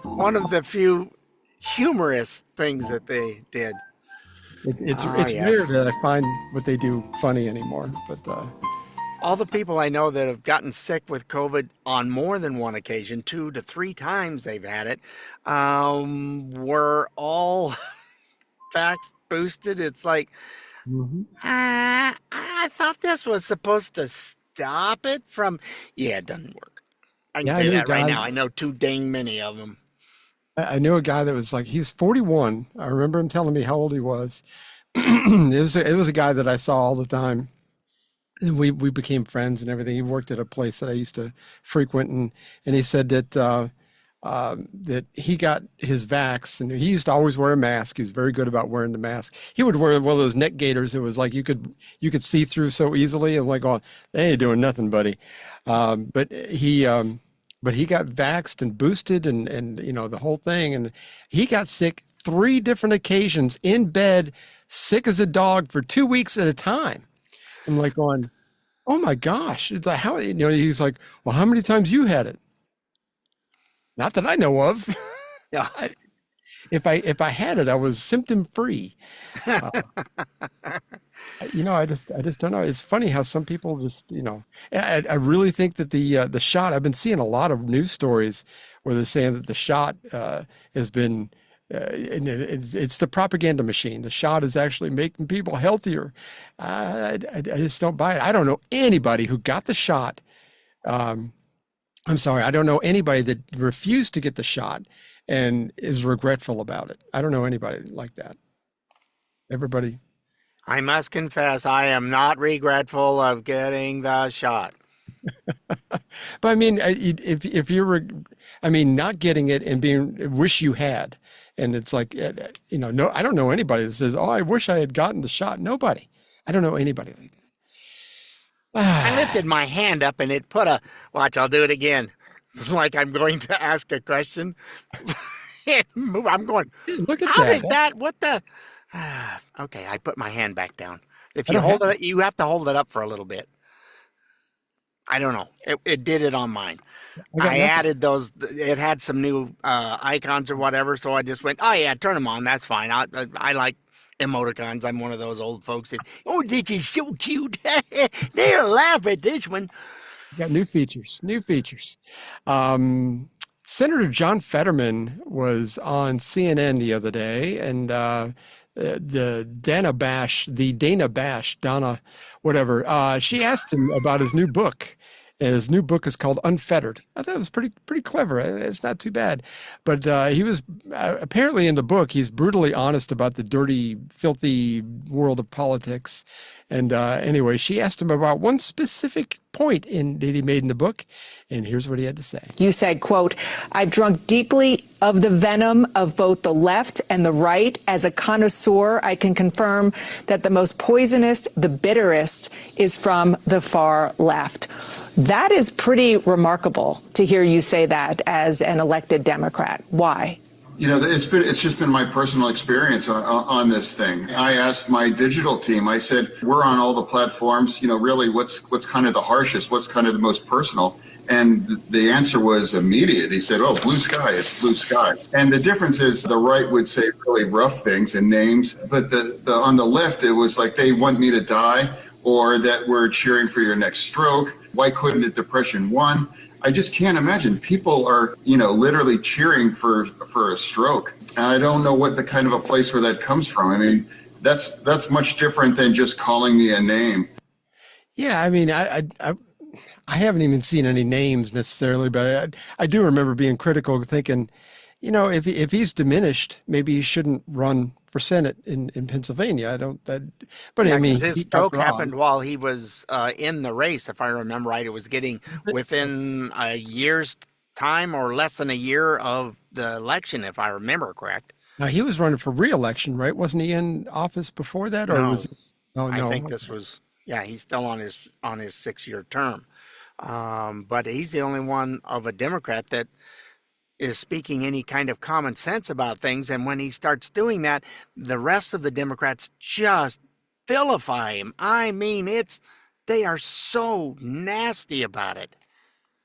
One of the few humorous things that they did. It's weird that I find what they do funny anymore. But all the people I know that have gotten sick with COVID on more than one occasion, 2 to 3 times they've had it, were all vax boosted. It's like, I thought this was supposed to stop it from. Yeah, it doesn't work. I can say that right now. I know too dang many of them. I knew a guy that was like, he was 41. I remember him telling me how old he was. It was a guy that I saw all the time. And we became friends and everything. He worked at a place that I used to frequent, and he said that that he got his vax, and he used to always wear a mask. He was very good about wearing the mask. He would wear one of those neck gaiters. It was like you could see through so easily. I'm like, oh, they ain't doing nothing, buddy. But he got vaxxed and boosted and the whole thing. And he got sick 3 different occasions in bed, sick as a dog for 2 weeks at a time. I'm like going, oh my gosh. It's like, how, he's like, well, how many times you had it? Not that I know of. Yeah. if I had it, I was symptom free. I just don't know. It's funny how some people just, I really think that the shot, I've been seeing a lot of news stories where they're saying that the shot has been, and it's the propaganda machine. The shot is actually making people healthier. I just don't buy it. I don't know anybody who got the shot. I'm sorry, I don't know anybody that refused to get the shot and is regretful about it. I don't know anybody like that. Everybody. I must confess, I am not regretful of getting the shot. But I mean, if you're, not getting it and wish you had, and it's like, no, I don't know anybody that says, "Oh, I wish I had gotten the shot." Nobody. I don't know anybody like that. I lifted my hand up and it put watch, I'll do it again. Like I'm going to ask a question. I'm going, look at how that. did that, what the, okay, I put my hand back down. If you hold it, you have to hold it up for a little bit. I don't know. It did it on mine. I added those. It had some new icons or whatever, so I just went, oh yeah, turn them on. That's fine. I like emoticons. I'm one of those old folks that, oh, this is so cute. They'll laugh at this one. Got new features. Senator John Fetterman was on CNN the other day, and Dana Bash, she asked him about his new book. And his new book is called Unfettered. I thought it was pretty clever. It's not too bad. But he was apparently in the book, he's brutally honest about the dirty, filthy world of politics. And anyway, she asked him about one specific point that he made in the book. And here's what he had to say. You said, quote, "I've drunk deeply of the venom of both the left and the right. As a connoisseur, I can confirm that the most poisonous, the bitterest, is from the far left." That is pretty remarkable to hear you say that as an elected Democrat. Why? It's just been my personal experience on this thing. I asked my digital team, I said, we're on all the platforms, really what's kind of the harshest, what's kind of the most personal? And the answer was immediate. He said, oh, blue sky, it's blue sky. And the difference is the right would say really rough things and names, but on the left, it was like they want me to die or that we're cheering for your next stroke. Why couldn't a depression won? I just can't imagine. People are, literally cheering for a stroke. And I don't know what the kind of a place where that comes from. I mean, that's much different than just calling me a name. Yeah, I mean, I haven't even seen any names necessarily, but I do remember being critical, thinking, if he's diminished, maybe he shouldn't run for Senate in Pennsylvania. But yeah, I mean, his stroke happened while he was in the race, if I remember right. It was getting within a year's time or less than a year of the election, if I remember correct. Now he was running for re-election, right? Wasn't he in office before that, or was it? Oh, no. I think this was. Yeah, he's still on his 6-year term, but he's the only one of a Democrat that is speaking any kind of common sense about things. And when he starts doing that, the rest of the Democrats just vilify him. I mean, they are so nasty about it.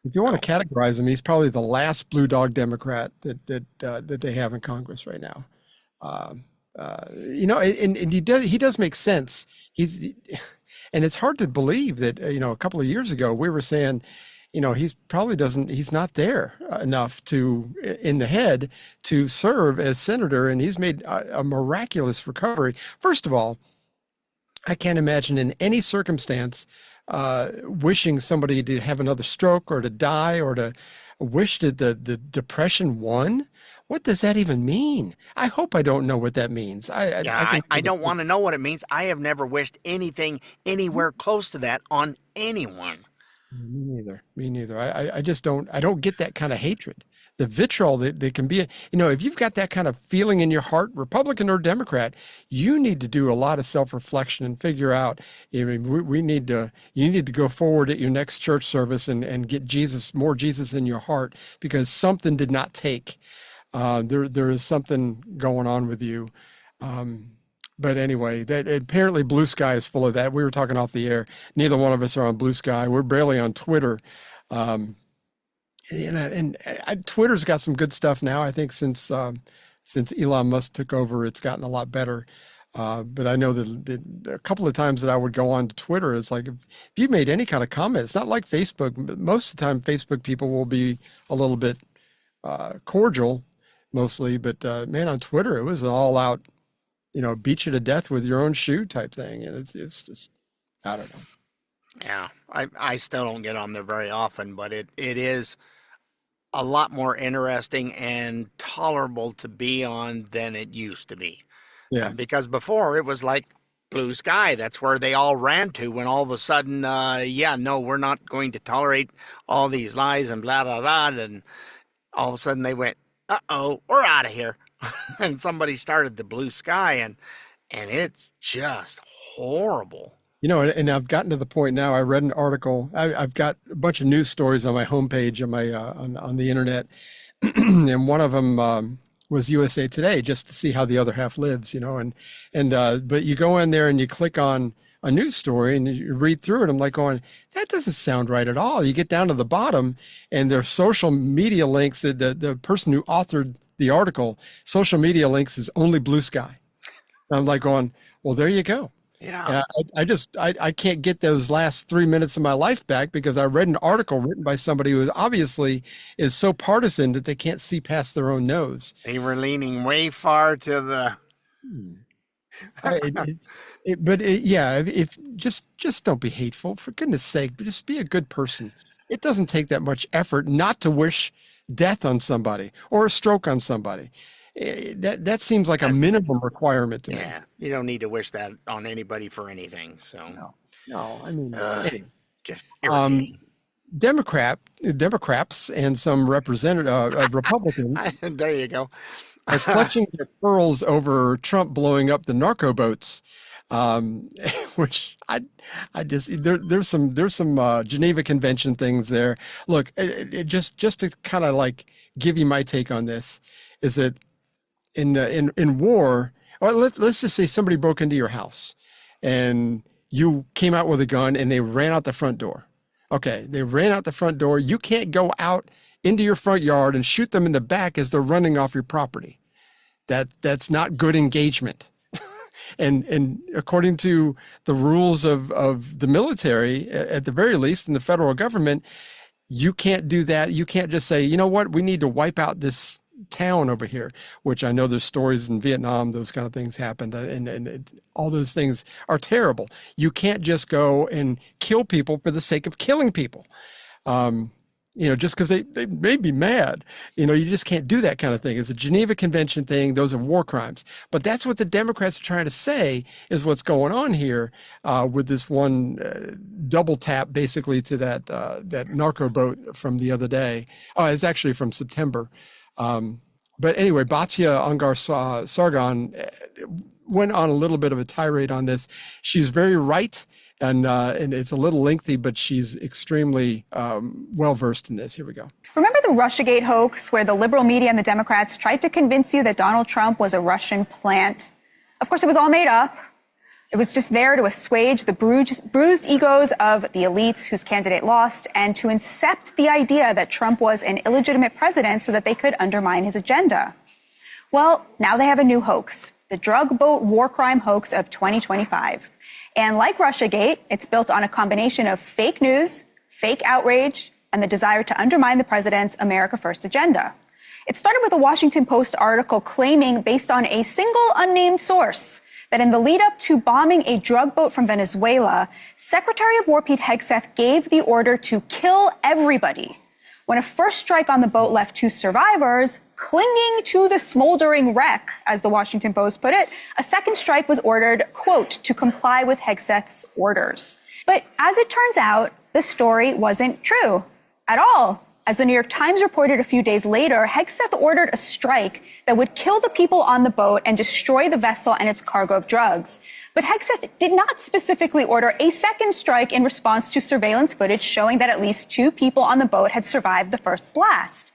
If you want to categorize him, he's probably the last blue dog Democrat that they have in Congress right now. And he does make sense. And it's hard to believe that, a couple of years ago we were saying, he's not there enough in the head to serve as senator, and he's made a miraculous recovery. First of all, I can't imagine in any circumstance wishing somebody to have another stroke or to die or to wish that the depression won. What does that even mean? I hope I don't know what that means. I don't want to know what it means. I have never wished anything anywhere close to that on anyone. Me neither. I just don't get that kind of hatred. The vitriol that can be, if you've got that kind of feeling in your heart, Republican or Democrat, you need to do a lot of self-reflection and figure out, you need to go forward at your next church service and get more Jesus in your heart, because something did not take. There is something going on with you. But anyway, that apparently Blue Sky is full of that. We were talking off the air. Neither one of us are on Blue Sky. We're barely on Twitter. Twitter's got some good stuff now. I think since since Elon Musk took over, it's gotten a lot better. But I know that a couple of times that I would go on to Twitter, it's like, if you made any kind of comment, it's not like Facebook. Most of the time, Facebook people will be a little bit cordial, mostly. But man, on Twitter, it was an all out, beat you to death with your own shoe type thing. And it's just, I don't know. Yeah, I still don't get on there very often, but it is a lot more interesting and tolerable to be on than it used to be. Yeah. Because before it was like blue sky. That's where they all ran to when all of a sudden, no, we're not going to tolerate all these lies and blah, blah, blah. And all of a sudden they went, uh-oh, we're out of here. And somebody started the blue sky, and it's just horrible. And I've gotten to the point now. I read an article. I've got a bunch of news stories on my homepage on my on the internet, and one of them was USA Today, just to see how the other half lives. But you go in there and you click on a news story and you read through it. I'm like going, that doesn't sound right at all. You get down to the bottom, and their social media links. The person who authored the article, social media links is only blue sky. And I'm like going, well, there you go. Yeah. I can't get those last 3 minutes of my life back because I read an article written by somebody who obviously is so partisan that they can't see past their own nose. They were leaning way far to the. If just don't be hateful, for goodness sake. But just be a good person. It doesn't take that much effort not to wish death on somebody or a stroke on somebody. That seems like a minimum requirement to me. Yeah, you don't need to wish that on anybody for anything. So no, I mean, just irritating. Democrats and some Republicans. There you go. Are clutching their pearls over Trump blowing up the narco boats, which I just there's some Geneva Convention things there. Look, just to kind of like give you my take on this is that. In war, or let's just say somebody broke into your house and you came out with a gun and they ran out the front door. Okay, they ran out the front door. You can't go out into your front yard and shoot them in the back as they're running off your property. That's not good engagement. And according to the rules of the military, at the very least, in the federal government, you can't do that. You can't just say, you know what, we need to wipe out this town over here, which I know there's stories in Vietnam, those kind of things happened, and all those things are terrible. You can't just go and kill people for the sake of killing people. Just because they may be mad, you just can't do that kind of thing. It's a Geneva Convention thing. Those are war crimes. But that's what the Democrats are trying to say is what's going on here with this one double tap basically to that narco boat from the other day. It's actually from September. But anyway, Batya Ungar-Sargon went on a little bit of a tirade on this. She's very right, and it's a little lengthy, but she's extremely well-versed in this. Here we go. Remember the Russiagate hoax where the liberal media and the Democrats tried to convince you that Donald Trump was a Russian plant? Of course, it was all made up. It was just there to assuage the bruised egos of the elites whose candidate lost and to incept the idea that Trump was an illegitimate president so that they could undermine his agenda. Well, now they have a new hoax, the drug boat war crime hoax of 2025. And like Russiagate, it's built on a combination of fake news, fake outrage, and the desire to undermine the president's America First agenda. It started with a Washington Post article claiming, based on a single unnamed source, that in the lead up to bombing a drug boat from Venezuela, Secretary of War Pete Hegseth gave the order to kill everybody. When a first strike on the boat left 2 survivors clinging to the smoldering wreck, as the Washington Post put it, a second strike was ordered, quote, to comply with Hegseth's orders. But as it turns out, the story wasn't true at all. As the New York Times reported a few days later, Hegseth ordered a strike that would kill the people on the boat and destroy the vessel and its cargo of drugs. But Hegseth did not specifically order a second strike in response to surveillance footage showing that at least 2 people on the boat had survived the first blast.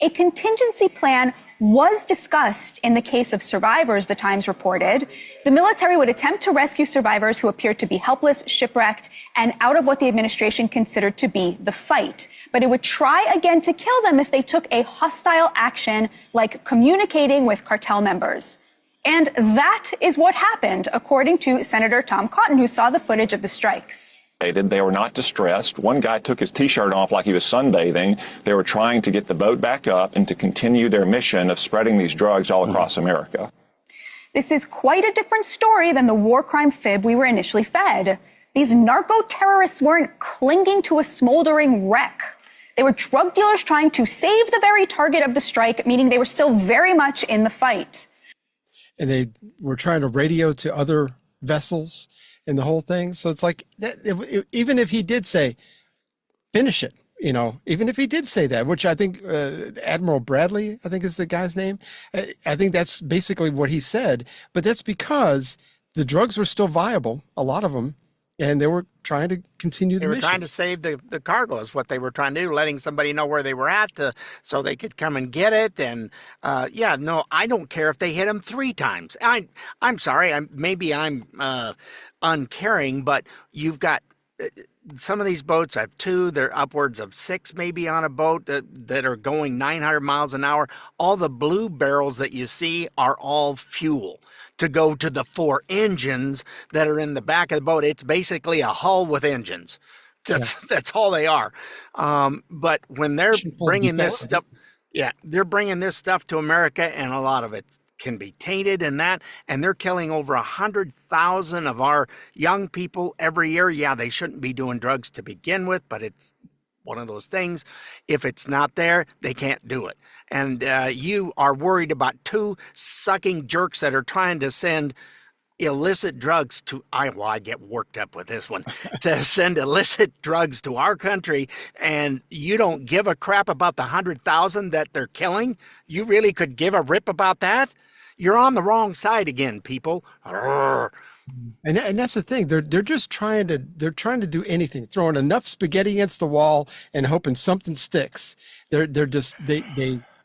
A contingency plan was discussed in the case of survivors, the Times reported. The military would attempt to rescue survivors who appeared to be helpless, shipwrecked, and out of what the administration considered to be the fight. But it would try again to kill them if they took a hostile action, like communicating with cartel members. And that is what happened, according to Senator Tom Cotton, who saw the footage of the strikes. They were not distressed. One guy took his T-shirt off like he was sunbathing. They were trying to get the boat back up and to continue their mission of spreading these drugs all across America. This is quite a different story than the war crime fib we were initially fed. These narco terrorists weren't clinging to a smoldering wreck. They were drug dealers trying to save the very target of the strike, meaning they were still very much in the fight. And they were trying to radio to other vessels and the whole thing. So it's like, even if he did say, finish it, even if he did say that, which I think Admiral Bradley, I think is the guy's name. I think that's basically what he said, but that's because the drugs were still viable, a lot of them, and they were trying to continue the mission. They were trying to save the cargo is what they were trying to do, letting somebody know where they were at so they could come and get it. And I don't care if they hit him 3 times. I'm sorry, maybe I'm uncaring, but you've got some of these boats have 2, they're upwards of 6 maybe on a boat that are going 900 miles an hour. All the blue barrels that you see are all fuel to go to the 4 engines that are in the back of the boat. It's basically a hull with engines. That's all they are. But when they're bringing this stuff, they're bringing this stuff to America, and a lot of it can be tainted and they're killing over 100,000 of our young people every year. Yeah, they shouldn't be doing drugs to begin with, but it's one of those things. If it's not there, they can't do it. And you are worried about 2 sucking jerks that are trying to send illicit drugs to, I get worked up with this one, to send illicit drugs to our country, and you don't give a crap about the 100,000 that they're killing? You really could give a rip about that? You're on the wrong side again, people. Arrgh. And that's the thing. They're just trying to do anything, throwing enough spaghetti against the wall and hoping something sticks. They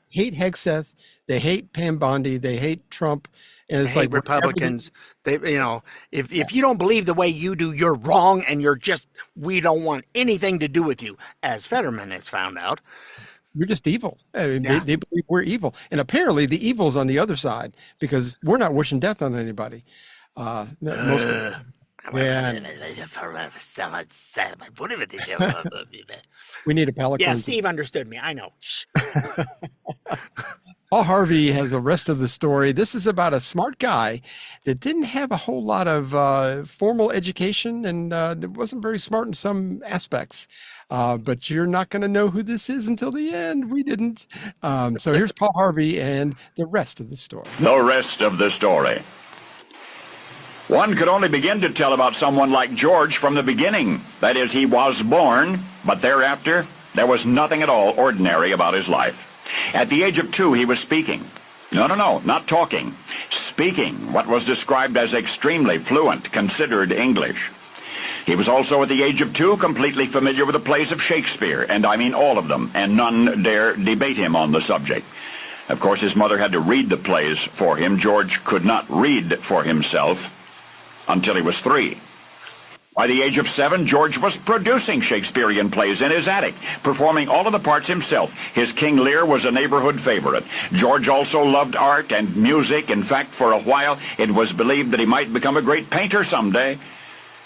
hate Hegseth, they hate Pam Bondi, they hate Trump, and it's like Republicans. If you don't believe the way you do, you're wrong, and we don't want anything to do with you, as Fetterman has found out. You're just evil. I mean, they believe we're evil, and apparently the evil's on the other side because we're not wishing death on anybody. Most we need a Pelican. Yeah, Steve understood me. I know. Paul Harvey has the rest of the story. This is about a smart guy that didn't have a whole lot of formal education and wasn't very smart in some aspects. But you're not going to know who this is until the end. We didn't. So here's Paul Harvey and the rest of the story. The rest of the story. One could only begin to tell about someone like George from the beginning. That is, he was born, but thereafter, there was nothing at all ordinary about his life. At the age of 2, he was speaking. No, not talking. Speaking what was described as extremely fluent, considered English. He was also at the age of 2 completely familiar with the plays of Shakespeare, and I mean all of them, and none dare debate him on the subject. Of course, his mother had to read the plays for him. George could not read for himself until he was 3. By the age of 7, George was producing Shakespearean plays in his attic, performing all of the parts himself. His King Lear was a neighborhood favorite. George also loved art and music. In fact, for a while, it was believed that he might become a great painter someday.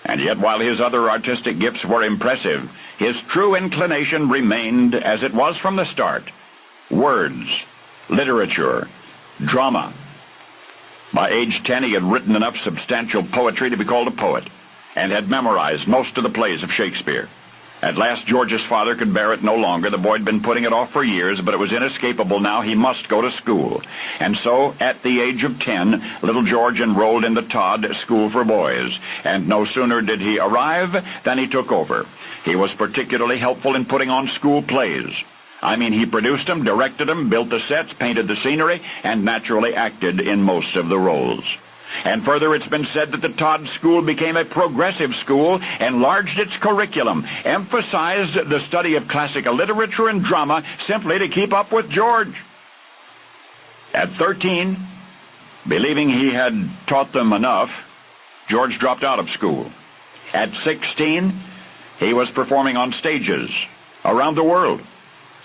And yet, while his other artistic gifts were impressive, his true inclination remained as it was from the start: words, literature, drama. By age 10, he had written enough substantial poetry to be called a poet, and had memorized most of the plays of Shakespeare. At last, George's father could bear it no longer. The boy had been putting it off for years, but it was inescapable now. He must go to school. And so, at the age of 10, little George enrolled in the Todd School for Boys. And no sooner did he arrive than he took over. He was particularly helpful in putting on school plays. I mean, he produced them, directed them, built the sets, painted the scenery, and naturally acted in most of the roles. And further, it's been said that the Todd School became a progressive school, enlarged its curriculum, emphasized the study of classical literature and drama simply to keep up with George. At 13, believing he had taught them enough, George dropped out of school. At 16, he was performing on stages around the world.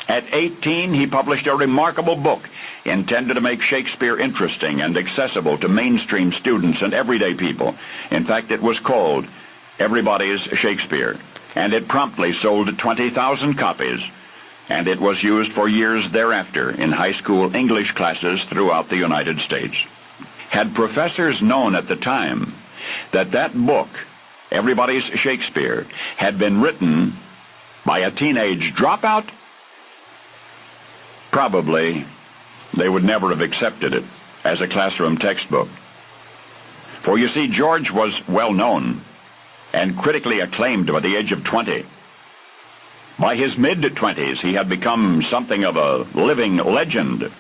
At 18, he published a remarkable book intended to make Shakespeare interesting and accessible to mainstream students and everyday people. In fact, it was called Everybody's Shakespeare, and it promptly sold 20,000 copies, and it was used for years thereafter in high school English classes throughout the United States. Had professors known at the time that that book, Everybody's Shakespeare, had been written by a teenage dropout, probably they would never have accepted it as a classroom textbook. For you see, George was well known and critically acclaimed by the age of 20. By his mid-20s, he had become something of a living legend.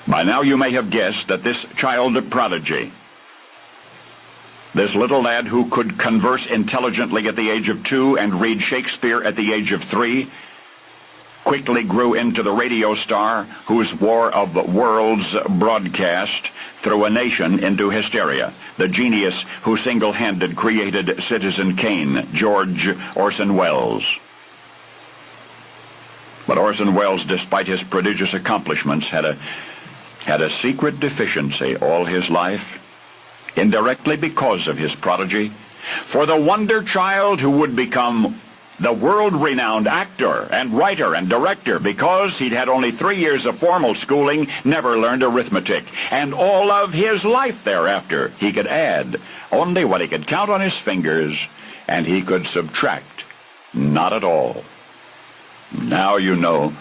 By now you may have guessed that this child prodigy, this little lad who could converse intelligently at the age of 2 and read Shakespeare at the age of 3, quickly grew into the radio star whose War of Worlds broadcast threw a nation into hysteria, the genius who single-handed created Citizen Kane, George Orson Welles. But Orson Welles, despite his prodigious accomplishments, had a secret deficiency all his life, indirectly because of his prodigy. For the wonder child who would become the world-renowned actor and writer and director, because he'd had only 3 years of formal schooling, never learned arithmetic, and all of his life thereafter he could add only what he could count on his fingers, and he could subtract not at all. Now you know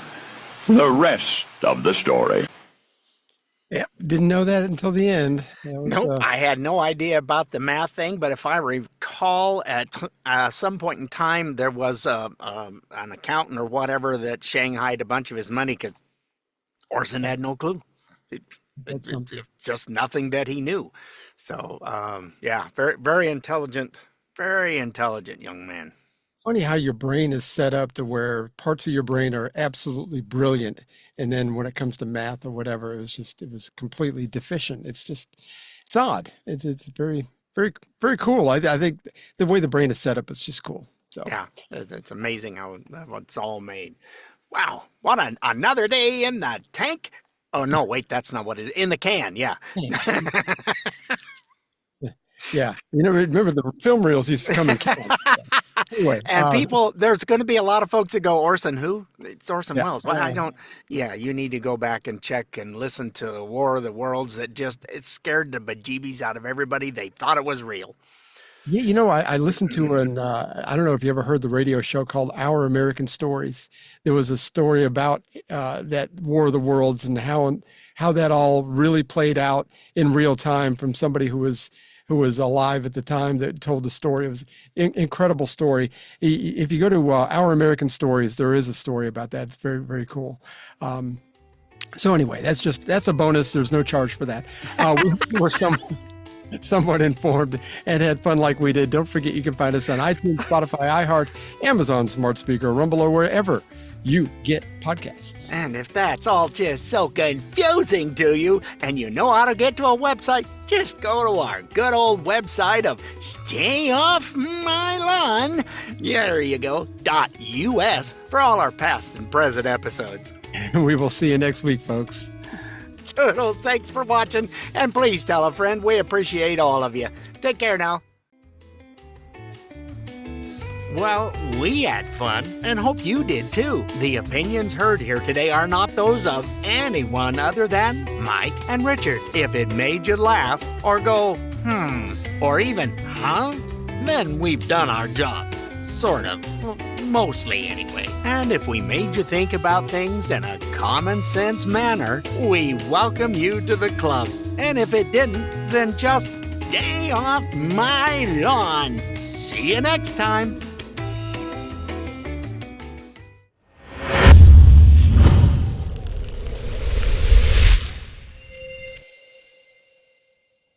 the rest of the story. Yeah, didn't know that until the end. Nope, I had no idea about the math thing, but if I recall, at some point in time, there was an accountant or whatever that shanghaied a bunch of his money because Orson had no clue. It's just nothing that he knew. So, yeah, very intelligent young man. Funny how your brain is set up to where parts of your brain are absolutely brilliant, and then when it comes to math or whatever, it was completely deficient. It's odd. It's very cool. I think the way the brain is set up, it's just cool. So yeah, it's amazing how it's all made. Wow, what another day in the tank. Oh no, wait, that's not what it is. In the can. Yeah. Yeah, remember the film reels used to come in cans. Anyway, and people, there's going to be a lot of folks that go, Orson who? It's Orson Welles. Well, I don't. Yeah, you need to go back and check and listen to the War of the Worlds. It scared the bejeebies out of everybody. They thought it was real. Yeah, I listened to I don't know if you ever heard the radio show called Our American Stories. There was a story about that War of the Worlds and how that all really played out in real time from somebody who was alive at the time that told the story. It was an incredible story. If you go to Our American Stories, there is a story about that. It's very, very cool. So anyway, that's a bonus. There's no charge for that. We were somewhat informed and had fun like we did. Don't forget you can find us on iTunes, Spotify, iHeart, Amazon Smart Speaker, Rumble, or wherever you get podcasts. And if that's all just so confusing to you and you know how to get to a website, just go to our good old website of Stay Off My Lawn. There you go, .us for all our past and present episodes. We will see you next week, folks. Toodles, thanks for watching, and please tell a friend. We appreciate all of you. Take care now. Well, we had fun, and hope you did too. The opinions heard here today are not those of anyone other than Mike and Richard. If it made you laugh, or go, or even, then we've done our job. Sort of. Well, mostly anyway. And if we made you think about things in a common sense manner, we welcome you to the club. And if it didn't, then just stay off my lawn. See you next time.